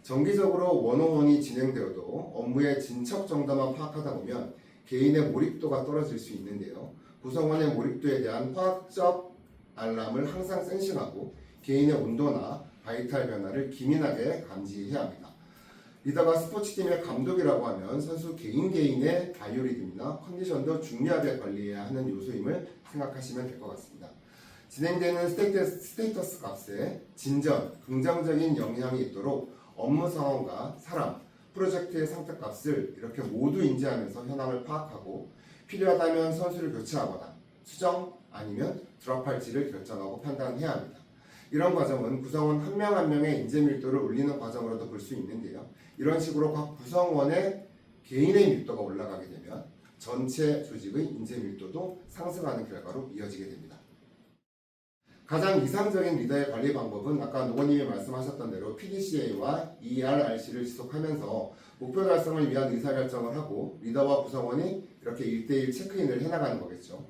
정기적으로 원온원이 진행되어도 업무의 진척 정도만 파악하다 보면 개인의 몰입도가 떨어질 수 있는데요. 구성원의 몰입도에 대한 화학적 알람을 항상 센싱하고 개인의 온도나 바이탈 변화를 기민하게 감지해야 합니다. 리더가 스포츠팀의 감독이라고 하면 선수 개인의 바이오리듬이나 컨디션도 중요하게 관리해야 하는 요소임을 생각하시면 될 것 같습니다. 진행되는 스테이터스 값에 진전, 긍정적인 영향이 있도록 업무 상황과 사람, 프로젝트의 상태값을 이렇게 모두 인지하면서 현황을 파악하고 필요하다면 선수를 교체하거나 수정 아니면 드롭할지를 결정하고 판단해야 합니다. 이런 과정은 구성원 한 명 한 명의 인재 밀도를 올리는 과정으로도 볼 수 있는데요. 이런 식으로 각 구성원의 개인의 밀도가 올라가게 되면 전체 조직의 인재 밀도도 상승하는 결과로 이어지게 됩니다. 가장 이상적인 리더의 관리 방법은 아까 노건님이 말씀하셨던 대로 PDCA와 ERRC를 지속하면서 목표 달성을 위한 의사결정을 하고 리더와 구성원이 이렇게 1대1 체크인을 해나가는 거겠죠.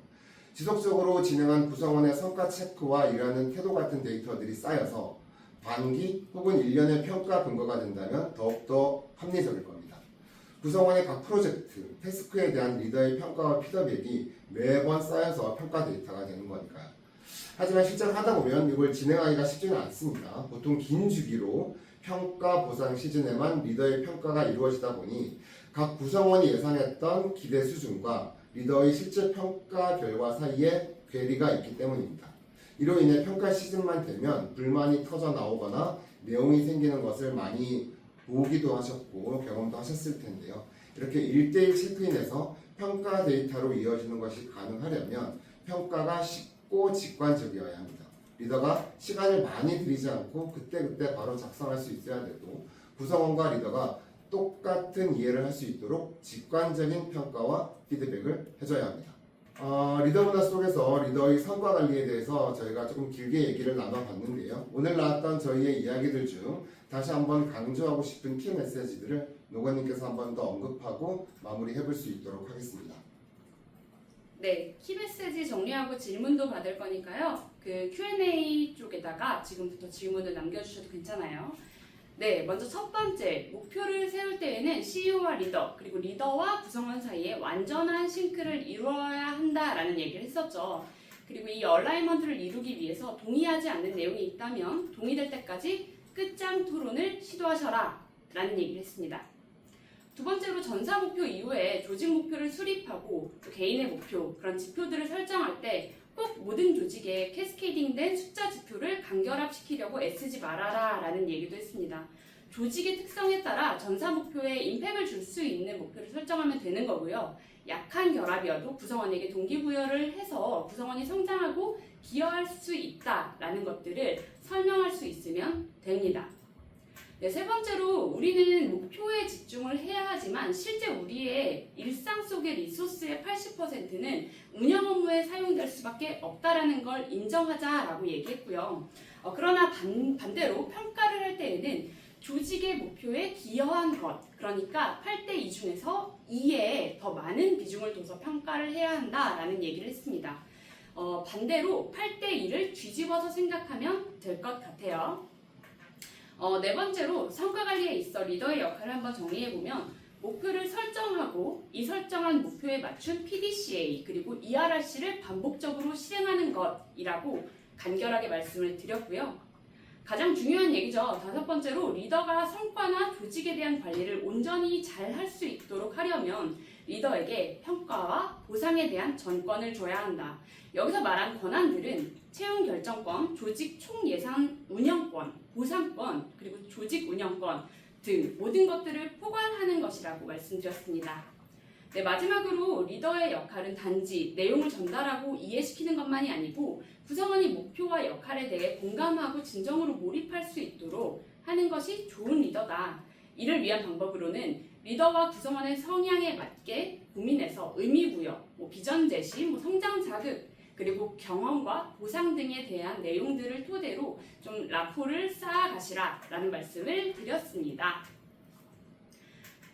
지속적으로 진행한 구성원의 성과 체크와 일하는 태도 같은 데이터들이 쌓여서 반기 혹은 1년의 평가 근거가 된다면 더욱더 합리적일 겁니다. 구성원의 각 프로젝트, 태스크에 대한 리더의 평가와 피드백이 매번 쌓여서 평가 데이터가 되는 거니까요. 하지만 실제로 하다 보면 이걸 진행하기가 쉽지는 않습니다. 보통 긴 주기로 평가 보상 시즌에만 리더의 평가가 이루어지다 보니 각 구성원이 예상했던 기대 수준과 리더의 실제 평가 결과 사이에 괴리가 있기 때문입니다. 이로 인해 평가 시즌만 되면 불만이 터져 나오거나 내용이 생기는 것을 많이 보기도 하셨고 경험도 하셨을 텐데요. 이렇게 1대1 체크인에서 평가 데이터로 이어지는 것이 가능하려면 평가가 쉽고 직관적이어야 합니다. 리더가 시간을 많이 들이지 않고 그때그때 바로 작성할 수 있어야 되고 구성원과 리더가 똑같은 이해를 할 수 있도록 직관적인 평가와 피드백을 해줘야 합니다. 리더 문화 속에서 리더의 성과 관리에 대해서 저희가 조금 길게 얘기를 나눠봤는데요. 오늘 나왔던 저희의 이야기들 중 다시 한번 강조하고 싶은 키 메시지들을 노건님께서 한 번 더 언급하고 마무리해볼 수 있도록 하겠습니다. 네, 키메시지 정리하고 질문도 받을 거니까요. 그 Q&A 쪽에다가 지금부터 질문을 남겨주셔도 괜찮아요. 네, 먼저 첫 번째, 목표를 세울 때에는 CEO와 리더, 그리고 리더와 구성원 사이에 완전한 싱크를 이루어야 한다라는 얘기를 했었죠. 그리고 이 얼라이먼트를 이루기 위해서 동의하지 않는 내용이 있다면 동의될 때까지 끝장 토론을 시도하셔라 라는 얘기를 했습니다. 두 번째로 전사 목표 이후에 조직 목표를 수립하고 또 개인의 목표, 그런 지표들을 설정할 때 꼭 모든 조직에 캐스케이딩된 숫자 지표를 간결합시키려고 애쓰지 말아라 라는 얘기도 했습니다. 조직의 특성에 따라 전사 목표에 임팩을 줄 수 있는 목표를 설정하면 되는 거고요. 약한 결합이어도 구성원에게 동기부여를 해서 구성원이 성장하고 기여할 수 있다라는 것들을 설명할 수 있으면 됩니다. 네, 세 번째로 우리는 목표에 집중을 해야 하지만 실제 우리의 일상 속의 리소스의 80%는 운영 업무에 사용될 수밖에 없다라는 걸 인정하자라고 얘기했고요. 그러나 반대로 평가를 할 때에는 조직의 목표에 기여한 것, 그러니까 8대2 중에서 2에 더 많은 비중을 둬서 평가를 해야 한다라는 얘기를 했습니다. 반대로 8대2를 뒤집어서 생각하면 될 것 같아요. 네 번째로 성과 관리에 있어 리더의 역할을 한번 정리해보면 목표를 설정하고 이 설정한 목표에 맞춘 PDCA 그리고 ERRC를 반복적으로 실행하는 것이라고 간결하게 말씀을 드렸고요. 가장 중요한 얘기죠. 다섯 번째로 리더가 성과나 조직에 대한 관리를 온전히 잘 할 수 있도록 하려면 리더에게 평가와 보상에 대한 전권을 줘야 한다. 여기서 말한 권한들은 채용 결정권, 조직 총예산 운영권, 보상권, 그리고 조직 운영권 등 모든 것들을 포괄하는 것이라고 말씀드렸습니다. 네, 마지막으로 리더의 역할은 단지 내용을 전달하고 이해시키는 것만이 아니고 구성원이 목표와 역할에 대해 공감하고 진정으로 몰입할 수 있도록 하는 것이 좋은 리더다. 이를 위한 방법으로는 리더와 구성원의 성향에 맞게 고민해서 의미부여, 비전 제시, 성장 자극, 그리고 경험과 보상 등에 대한 내용들을 토대로 좀 라포를 쌓아가시라 라는 말씀을 드렸습니다.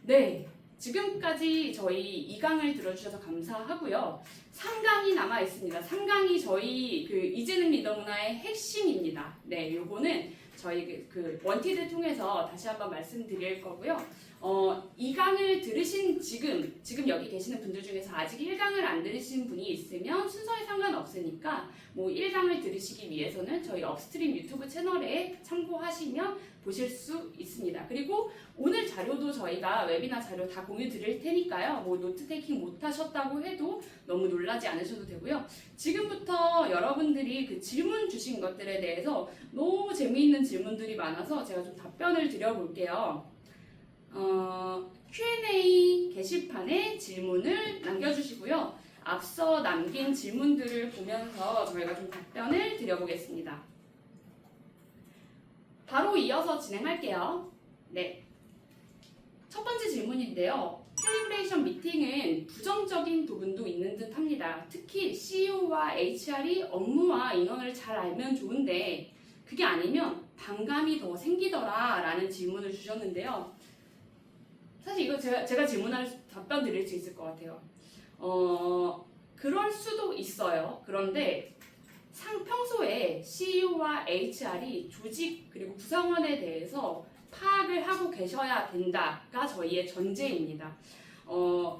네, 지금까지 저희 2강을 들어주셔서 감사하고요. 3강이 남아 있습니다. 3강이 저희 이재능 리더 문화의 핵심입니다. 네, 요거는 저희 원티드 통해서 다시 한번 말씀드릴 거고요. 2강을 들으신 지금 여기 계시는 분들 중에서 아직 1강을 안 들으신 분이 있으면 순서에 상관없으니까 1강을 들으시기 위해서는 저희 업스트림 유튜브 채널에 참고하시면 보실 수 있습니다. 그리고 오늘 자료도 저희가 웨비나 자료 다 공유 드릴 테니까요. 노트 테이킹 못 하셨다고 해도 너무 놀라지 않으셔도 되고요. 지금부터 여러분들이 질문 주신 것들에 대해서 너무 재미있는 질문들이 많아서 제가 좀 답변을 드려볼게요. Q&A 게시판에 질문을 남겨주시고요. 앞서 남긴 질문들을 보면서 저희가 좀 답변을 드려보겠습니다. 바로 이어서 진행할게요. 네. 첫 번째 질문인데요. 캘리브레이션 미팅은 부정적인 부분도 있는 듯 합니다. 특히 CEO와 HR이 업무와 인원을 잘 알면 좋은데 그게 아니면 반감이 더 생기더라 라는 질문을 주셨는데요. 사실 이거 제가 질문할 답변 드릴 수 있을 것 같아요. 그럴 수도 있어요. 그런데 평소에 CEO와 HR이 조직 그리고 구성원에 대해서 파악을 하고 계셔야 된다가 저희의 전제입니다.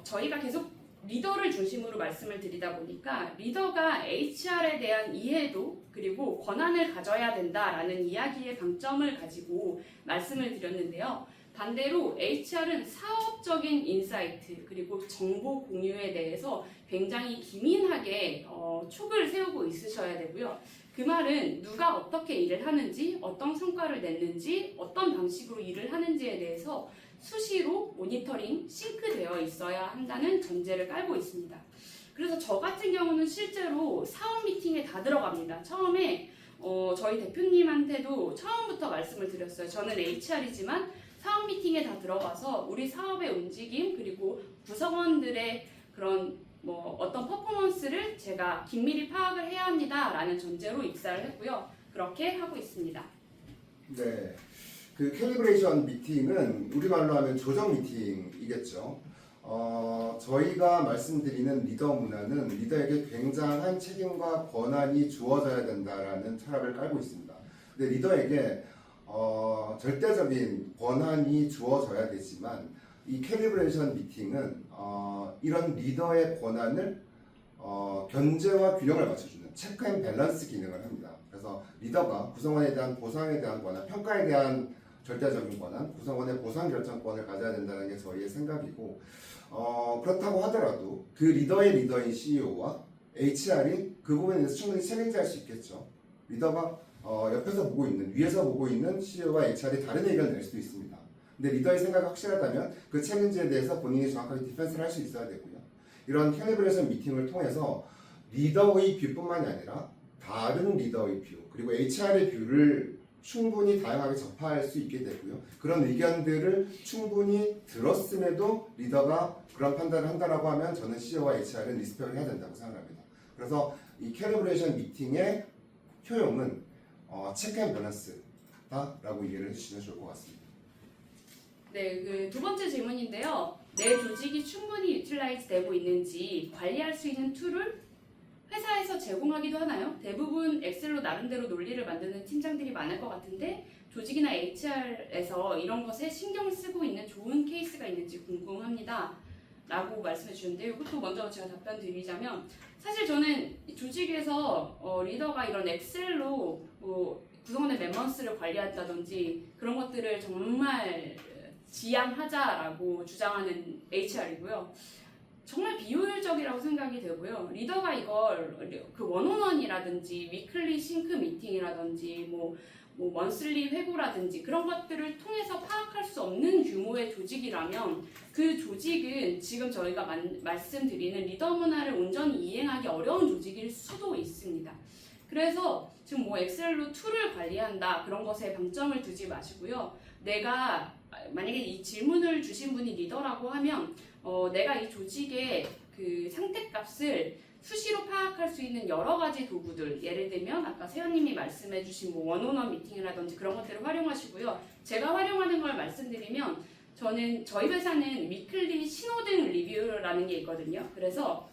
저희가 계속 리더를 중심으로 말씀을 드리다 보니까 리더가 HR에 대한 이해도 그리고 권한을 가져야 된다라는 이야기의 강점을 가지고 말씀을 드렸는데요. 반대로 HR은 사업적인 인사이트 그리고 정보 공유에 대해서 굉장히 기민하게 촉을 세우고 있으셔야 되고요. 그 말은 누가 어떻게 일을 하는지, 어떤 성과를 냈는지, 어떤 방식으로 일을 하는지에 대해서 수시로 모니터링, 싱크되어 있어야 한다는 전제를 깔고 있습니다. 그래서 저 같은 경우는 실제로 사업 미팅에 다 들어갑니다. 처음에 저희 대표님한테도 처음부터 말씀을 드렸어요. 저는 HR이지만 사업 미팅에 다 들어가서 우리 사업의 움직임 그리고 구성원들의 그런 어떤 퍼포먼스를 제가 긴밀히 파악을 해야 합니다라는 전제로 입사를 했고요. 그렇게 하고 있습니다. 네, 그 캘리브레이션 미팅은 우리말로 하면 조정 미팅이겠죠. 저희가 말씀드리는 리더 문화는 리더에게 굉장한 책임과 권한이 주어져야 된다라는 철학을 깔고 있습니다. 근데 리더에게 절대적인 권한이 주어져야 되지만 이 캘리브레이션 미팅은 이런 리더의 권한을 견제와 균형을 맞춰주는 체크 앤 밸런스 기능을 합니다. 그래서 리더가 구성원에 대한 보상에 대한 권한, 평가에 대한 절대적인 권한, 구성원의 보상 결정권을 가져야 된다는 게 저희의 생각이고 그렇다고 하더라도 그 리더의 리더인 CEO와 HR이 그 부분에 대해서 충분히 챌린지할 수 있겠죠. 리더가 옆에서 보고 있는, 위에서 보고 있는 CEO와 HR이 다른 의견을 낼 수도 있습니다. 근데 리더의 생각이 확실하다면 그 챌린지에 대해서 본인이 정확하게 디펜스를 할 수 있어야 되고요. 이런 캘리브레이션 미팅을 통해서 리더의 뷰뿐만이 아니라 다른 리더의 뷰, 그리고 HR의 뷰를 충분히 다양하게 접할 수 있게 되고요. 그런 의견들을 충분히 들었음에도 리더가 그런 판단을 한다라고 하면 저는 CEO와 HR은 리스펙을 해야 된다고 생각합니다. 그래서 이 캘리브레이션 미팅의 효용은 체크 앤 밸런스다라고 이해를 해주시면 좋을 것 같습니다. 네, 그 두 번째 질문인데요. 내 조직이 충분히 유틸라이즈 되고 있는지 관리할 수 있는 툴을 회사에서 제공하기도 하나요? 대부분 엑셀로 나름대로 논리를 만드는 팀장들이 많을 것 같은데 조직이나 HR에서 이런 것에 신경을 쓰고 있는 좋은 케이스가 있는지 궁금합니다. 라고 말씀해 주는데요. 이것도 먼저 제가 답변 드리자면 사실 저는 조직에서 리더가 이런 엑셀로 구성원의 멤버스를 관리한다든지 그런 것들을 정말 지양하자라고 주장하는 HR이고요. 정말 비효율적이라고 생각이 되고요. 리더가 이걸 그 원온원이라든지 위클리 싱크 미팅이라든지 먼슬리 회고라든지 그런 것들을 통해서 파악할 수 없는 규모의 조직이라면 그 조직은 지금 저희가 말씀드리는 리더 문화를 온전히 이행하기 어려운 조직일 수도 있습니다. 그래서 지금 엑셀로 툴을 관리한다 그런 것에 방점을 두지 마시고요. 내가 만약에 이 질문을 주신 분이 리더라고 하면 내가 이 조직의 그 상태값을 수시로 파악할 수 있는 여러 가지 도구들, 예를 들면 아까 세연님이 말씀해주신 원온원 미팅이라든지 그런 것들을 활용하시고요. 제가 활용하는 걸 말씀드리면 저희 회사는 위클리 신호등 리뷰라는 게 있거든요. 그래서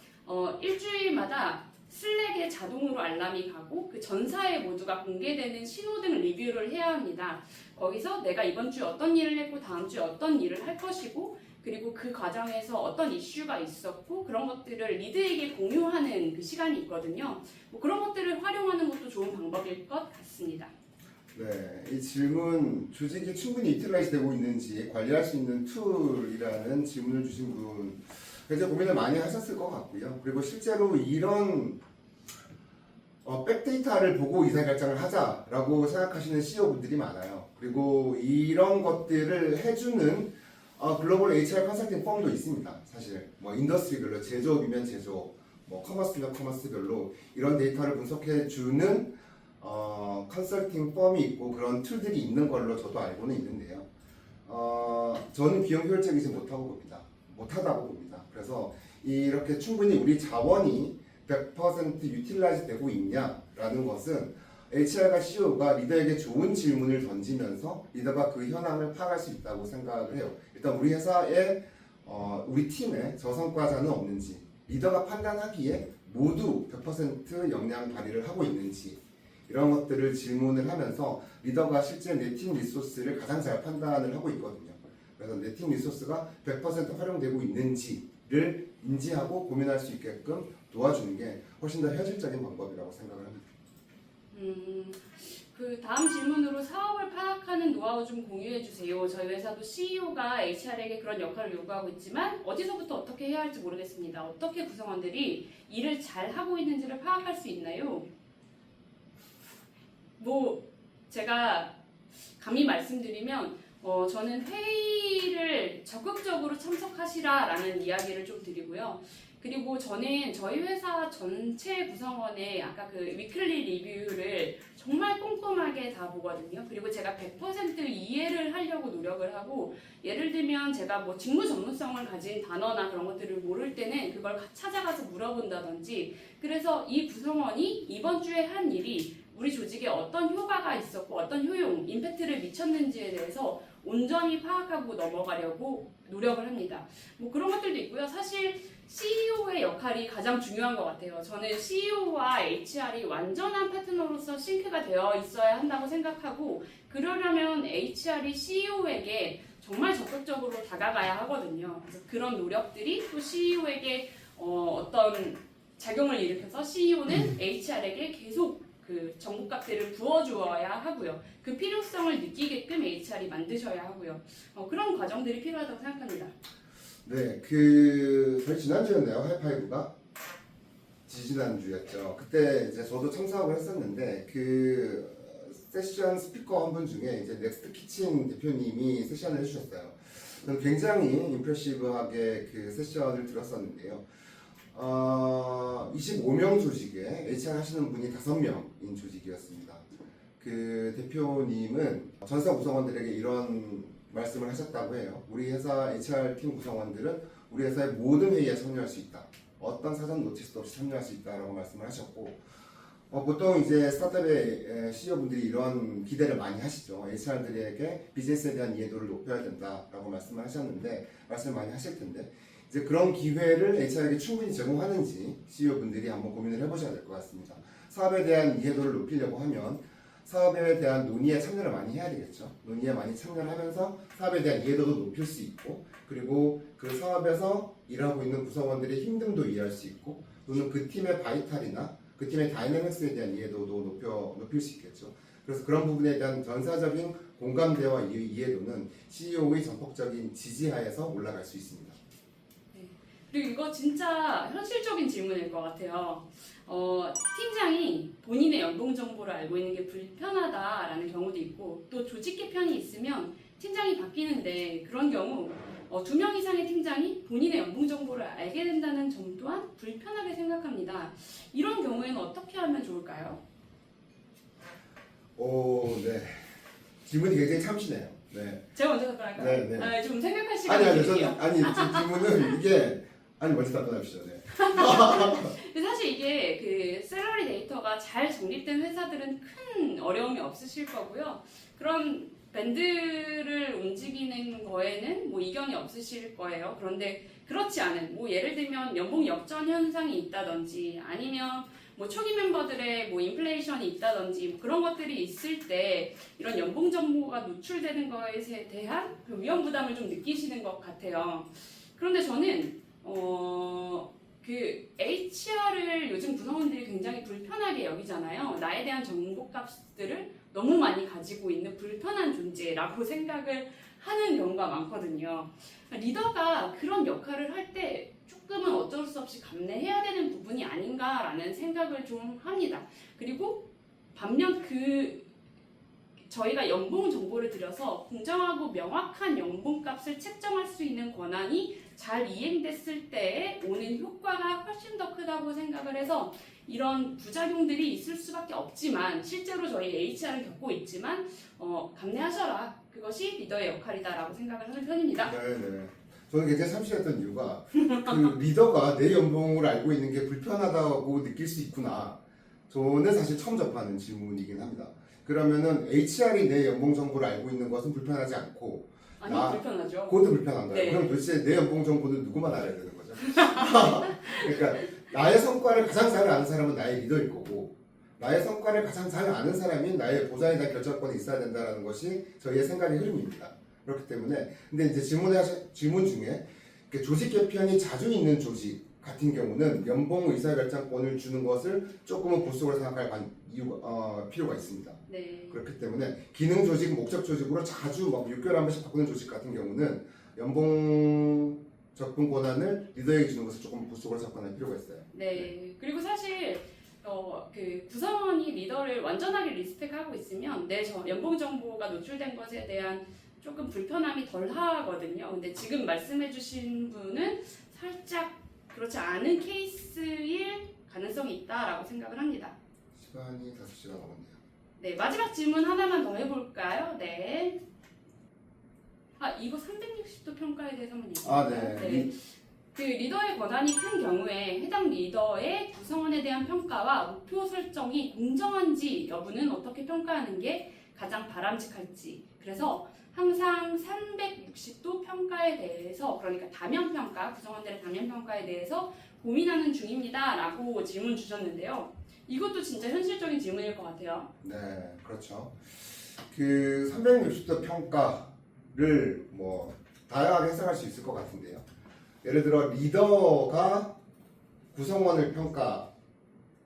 일주일마다 슬랙에 자동으로 알람이 가고 그 전사에 모두가 공개되는 신호등 리뷰를 해야 합니다. 거기서 내가 이번 주에 어떤 일을 했고 다음 주에 어떤 일을 할 것이고 그리고 그 과정에서 어떤 이슈가 있었고 그런 것들을 리드에게 공유하는 그 시간이 있거든요. 그런 것들을 활용하는 것도 좋은 방법일 것 같습니다. 네, 이 질문 조직이 충분히 유틸라이즈 되고 있는지 관리할 수 있는 툴이라는 질문을 주신 분 굉장히 고민을 많이 하셨을 것 같고요. 그리고 실제로 이런 백데이터를 보고 의사결정을 하자라고 생각하시는 CEO분들이 많아요. 그리고 이런 것들을 해주는 글로벌 HR 컨설팅 펌도 있습니다. 사실 인더스트리별로 제조업이면 제조업, 커머스면 커머스별로 이런 데이터를 분석해주는 컨설팅 펌이 있고 그런 툴들이 있는 걸로 저도 알고는 있는데요. 저는 비용 효율적이지 못하다고 봅니다. 그래서 이렇게 충분히 우리 자원이 100% 유틸라이즈 되고 있냐라는 것은 HR과 CEO가 리더에게 좋은 질문을 던지면서 리더가 그 현황을 파악할 수 있다고 생각을 해요. 일단 우리 회사에 우리 팀에 저성과자는 없는지 리더가 판단하기에 모두 100% 역량 발휘를 하고 있는지 이런 것들을 질문을 하면서 리더가 실제 내 팀 리소스를 가장 잘 판단을 하고 있거든요. 그래서 내 팀 리소스가 100% 활용되고 있는지를 인지하고 고민할 수 있게끔 도와주는 게 훨씬 더 현실적인 방법이라고 생각을 합니다. 그 다음 질문으로 사업을 파악하는 노하우 좀 공유해 주세요. 저희 회사도 CEO가 HR에게 그런 역할을 요구하고 있지만 어디서부터 어떻게 해야 할지 모르겠습니다. 어떻게 구성원들이 일을 잘 하고 있는지를 파악할 수 있나요? 뭐 제가 감히 말씀드리면 저는 회의를 적극적으로 참석하시라라는 이야기를 좀 드리고요. 그리고 저는 저희 회사 전체 구성원의 아까 그 위클리 리뷰를 정말 꼼꼼하게 다 보거든요. 그리고 제가 100% 이해를 하려고 노력을 하고, 예를 들면 제가 뭐 직무 전문성을 가진 단어나 그런 것들을 모를 때는 그걸 찾아가서 물어본다든지, 그래서 이 구성원이 이번 주에 한 일이 우리 조직에 어떤 효과가 있었고 어떤 효용, 임팩트를 미쳤는지에 대해서 온전히 파악하고 넘어가려고 노력을 합니다. 뭐 그런 것들도 있고요. 사실 CEO의 역할이 가장 중요한 것 같아요. 저는 CEO와 HR이 완전한 파트너로서 싱크가 되어 있어야 한다고 생각하고, 그러려면 HR이 CEO에게 정말 적극적으로 다가가야 하거든요. 그래서 그런 노력들이 또 CEO에게 어떤 작용을 일으켜서 CEO는 HR에게 계속 그 정보값들을 부어주어야 하고요. 그 필요성을 느끼게끔 HR이 만드셔야 하고요. 그런 과정들이 필요하다고 생각합니다. 네, 저희 지난주였네요. 하이파이브가 지지난주였죠. 그때 이제 저도 참석을 했었는데 세션 스피커 한 분 중에 이제 넥스트 키친 대표님이 세션을 해주셨어요. 저는 굉장히 임프레시브하게 그 세션을 들었었는데요. 25명 조직에 HR 하시는 분이 5명인 조직이었습니다. 그 대표님은 전사 구성원들에게 이런 말씀을 하셨다고 해요. 우리 회사 HR팀 구성원들은 우리 회사의 모든 회의에 참여할 수 있다. 어떤 사전 노티스도 없이 참여할 수 있다라고 말씀을 하셨고, 보통 이제 스타트업의 CEO분들이 이런 기대를 많이 하시죠. HR들에게 비즈니스에 대한 이해도를 높여야 된다라고 말씀을 많이 하실 텐데, 이제 그런 기회를 HR에게 충분히 제공하는지 CEO분들이 한번 고민을 해보셔야 될 것 같습니다. 사업에 대한 이해도를 높이려고 하면 사업에 대한 논의에 참여를 많이 해야 되겠죠. 논의에 많이 참여를 하면서 사업에 대한 이해도도 높일 수 있고, 그리고 그 사업에서 일하고 있는 구성원들의 힘듦도 이해할 수 있고, 또는 그 팀의 바이탈이나 그 팀의 다이내믹스에 대한 이해도도 높일 수 있겠죠. 그래서 그런 부분에 대한 전사적인 공감대와 이해도는 CEO의 전폭적인 지지하에서 올라갈 수 있습니다. 그리고 이거 진짜 현실적인 질문일 것 같아요. 팀장이 본인의 연봉 정보를 알고 있는 게 불편하다라는 경우도 있고, 또 조직 개편이 있으면 팀장이 바뀌는데 그런 경우 2명 이상의 팀장이 본인의 연봉 정보를 알게 된다는 점 또한 불편하게 생각합니다. 이런 경우에는 어떻게 하면 좋을까요? 네. 질문이 굉장히 참신해요. 네. 제가 먼저 답변할까요? 네. 좀 생각할 시간을 드릴게요. 질문은 이게 먼저 답변하시죠. 네. 근데 사실 이게 그 샐러리 데이터가 잘 정립된 회사들은 큰 어려움이 없으실 거고요. 그런 밴드를 움직이는 거에는 뭐 이견이 없으실 거예요. 그런데 그렇지 않은, 뭐 예를 들면 연봉 역전 현상이 있다든지, 아니면 뭐 초기 멤버들의 뭐 인플레이션이 있다든지, 뭐 그런 것들이 있을 때 이런 연봉 정보가 노출되는 것에 대한 그 위험 부담을 좀 느끼시는 것 같아요. 그런데 저는 그 HR을 요즘 구성원들이 굉장히 불편하게 여기잖아요. 나에 대한 정보값들을 너무 많이 가지고 있는 불편한 존재라고 생각을 하는 경우가 많거든요. 리더가 그런 역할을 할 때 조금은 어쩔 수 없이 감내해야 되는 부분이 아닌가라는 생각을 좀 합니다. 그리고 반면 저희가 연봉 정보를 들여서 공정하고 명확한 연봉값을 책정할 수 있는 권한이 잘 이행됐을 때 오는 효과가 훨씬 더 크다고 생각을 해서 이런 부작용들이 있을 수밖에 없지만, 실제로 저희 HR은 겪고 있지만 감내하셔라. 그것이 리더의 역할이다라고 생각을 하는 편입니다. 네. 저는 굉장히 참신했던 이유가 그 리더가 내 연봉을 알고 있는 게 불편하다고 느낄 수 있구나. 저는 사실 처음 접하는 질문이긴 합니다. 그러면은 HR이 내 연봉 정보를 알고 있는 것은 불편하지 않고, 불편하죠. 그것도 불편한가요? 네. 그럼 도대체 내 연봉 정보는 누구만 알아야 되는 거죠? 그러니까 나의 성과를 가장 잘 아는 사람은 나의 리더일 거고 나의 성과를 가장 잘 아는 사람이 나의 보좌이나 결정권이 있어야 된다는 것이 저희의 생각의 흐름입니다. 그렇기 때문에 근데 이제 질문 중에 조직 개편이 자주 있는 조직 같은 경우는 연봉 의사결정권을 주는 것을 조금은 보수적으로 생각할 필요가 있습니다. 네. 그렇기 때문에 기능 조직, 목적 조직으로 자주 막 6개월에 한 번씩 바꾸는 조직 같은 경우는 연봉 접근 권한을 리더에게 주는 것을 조금 보수적으로 접근할 필요가 있어요. 네. 그리고 사실 그 구성원이 리더를 완전하게 리스펙하고 있으면 내 연봉 정보가 노출된 것에 대한 조금 불편함이 덜 하거든요. 근데 지금 말씀해주신 분은 살짝 그렇지 않은 케이스일 가능성이 있다라고 생각을 합니다. 시간이 5시가 넘었네요. 네, 마지막 질문 하나만 더 해볼까요? 네. 이거 360도 평가에 대해서 한번 얘기해볼까요? 네. 그 리더의 권한이 큰 경우에 해당 리더의 구성원에 대한 평가와 목표 설정이 공정한지 여부는 어떻게 평가하는 게 가장 바람직할지. 그래서 항상 360도 평가에 대해서, 그러니까 다면평가, 구성원들의 다면평가에 대해서 고민하는 중입니다 라고 질문 주셨는데요. 이것도 진짜 현실적인 질문일 것 같아요. 네, 그렇죠. 그 360도 평가를 뭐 다양하게 해석할 수 있을 것 같은데요. 예를 들어 리더가 구성원을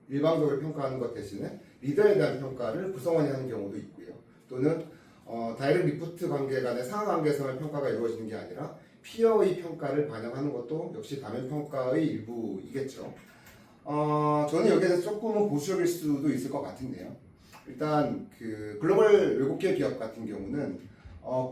일방적으로 평가하는 것 대신에 리더에 대한 평가를 구성원이 하는 경우도 있고요. 또는 다이렉트 리포트 관계 간의 상하 관계에서만 평가가 이루어지는 게 아니라 피어의 평가를 반영하는 것도 역시 다면 평가의 일부이겠죠. 저는 여기에 대해서 조금은 보수적일 수도 있을 것 같은데요. 일단 그 글로벌 외국계 기업 같은 경우는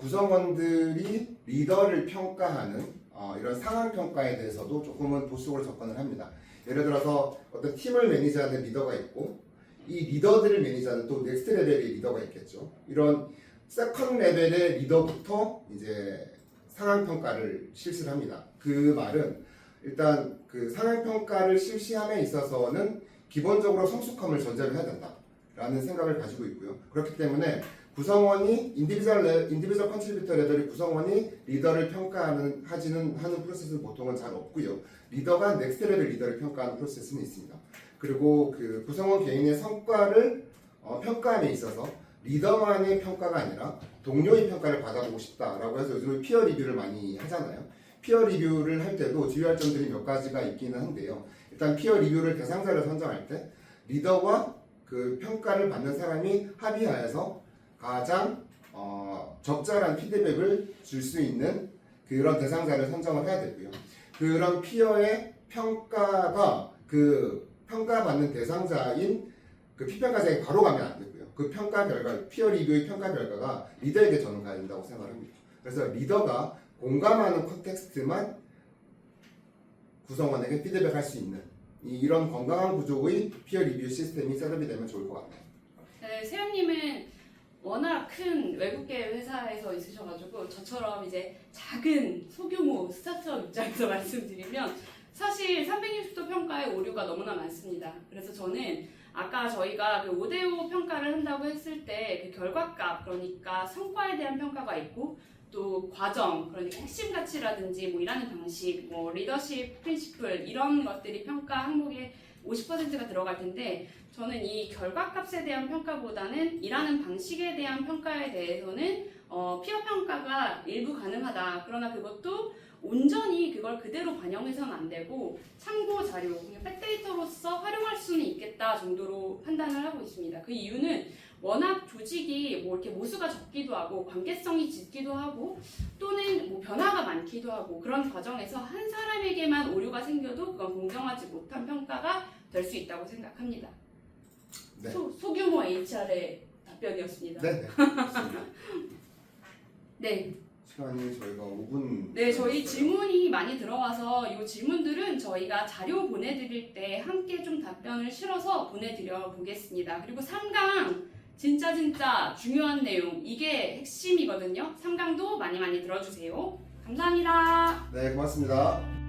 구성원들이 리더를 평가하는 이런 상한 평가에 대해서도 조금은 보수적으로 접근을 합니다. 예를 들어서 어떤 팀을 매니지하는 리더가 있고 이 리더들을 매니지하는 또 넥스트 레벨의 리더가 있겠죠. 이런 세컨 레벨의 리더부터 이제 상한 평가를 실시를 합니다. 그 말은 일단 그 상한 평가를 실시함에 있어서는 기본적으로 성숙함을 전제로 해야 된다라는 생각을 가지고 있고요. 그렇기 때문에 구성원이 인디비주얼 컨트리뷰터 레벨의 구성원이 리더를 평가하는 프로세스는 보통은 잘 없고요. 리더가 넥스트 레벨 리더를 평가하는 프로세스는 있습니다. 그리고 그 구성원 개인의 성과를 평가함에 있어서 리더만의 평가가 아니라 동료의 평가를 받아보고 싶다라고 해서 요즘은 피어 리뷰를 많이 하잖아요. 피어 리뷰를 할 때도 주의할 점들이 몇 가지가 있기는 한데요. 일단 피어 리뷰를 대상자를 선정할 때 리더와 그 평가를 받는 사람이 합의하여서 가장 적절한 피드백을 줄 수 있는 그런 대상자를 선정을 해야 되고요. 그런 피어의 평가가 그 평가받는 대상자인 그 피평가자에게 바로 가면 안 되고요. 그 평가 결과, 피어 리뷰의 평가 결과가 리더에게 저는 가야 된다고 생각합니다. 그래서 리더가 공감하는 컨텍스트만 구성원에게 피드백할 수 있는 이런 건강한 구조의 피어 리뷰 시스템이 셋업이 되면 좋을 것 같아요. 네, 세연님은 워낙 큰 외국계 회사에서 있으셔가지고 저처럼 이제 작은 소규모 스타트업 입장에서 말씀드리면 사실 360도 평가의 오류가 너무나 많습니다. 그래서 저는 아까 저희가 그 5대5 평가를 한다고 했을 때 그 결과값, 그러니까 성과에 대한 평가가 있고 또 과정, 그러니까 핵심 가치라든지 뭐 일하는 방식, 뭐 리더십 프린시플 이런 것들이 평가 항목에 50%가 들어갈 텐데 저는 이 결과값에 대한 평가보다는 일하는 방식에 대한 평가에 대해서는 피어 평가가 일부 가능하다. 그러나 그것도 온전히 그걸 그대로 반영해서는 안 되고 참고 자료, 그냥 백데이터로서 활용할 수는 있겠다 정도로 판단을 하고 있습니다. 그 이유는 워낙 조직이 뭐 이렇게 모수가 적기도 하고 관계성이 짙기도 하고 또는 뭐 변화가 많기도 하고 그런 과정에서 한 사람에게만 오류가 생겨도 그건 공정하지 못한 평가가 될 수 있다고 생각합니다. 네. 소규모 HR의 답변이었습니다. 네. 네. 시간이 저희가 5분. 네, 저희 질문이 많이 들어와서 이 질문들은 저희가 자료 보내드릴 때 함께 좀 답변을 실어서 보내드려 보겠습니다. 그리고 3강 진짜 중요한 내용 이게 핵심이거든요. 3강도 많이 들어주세요. 감사합니다. 네, 고맙습니다.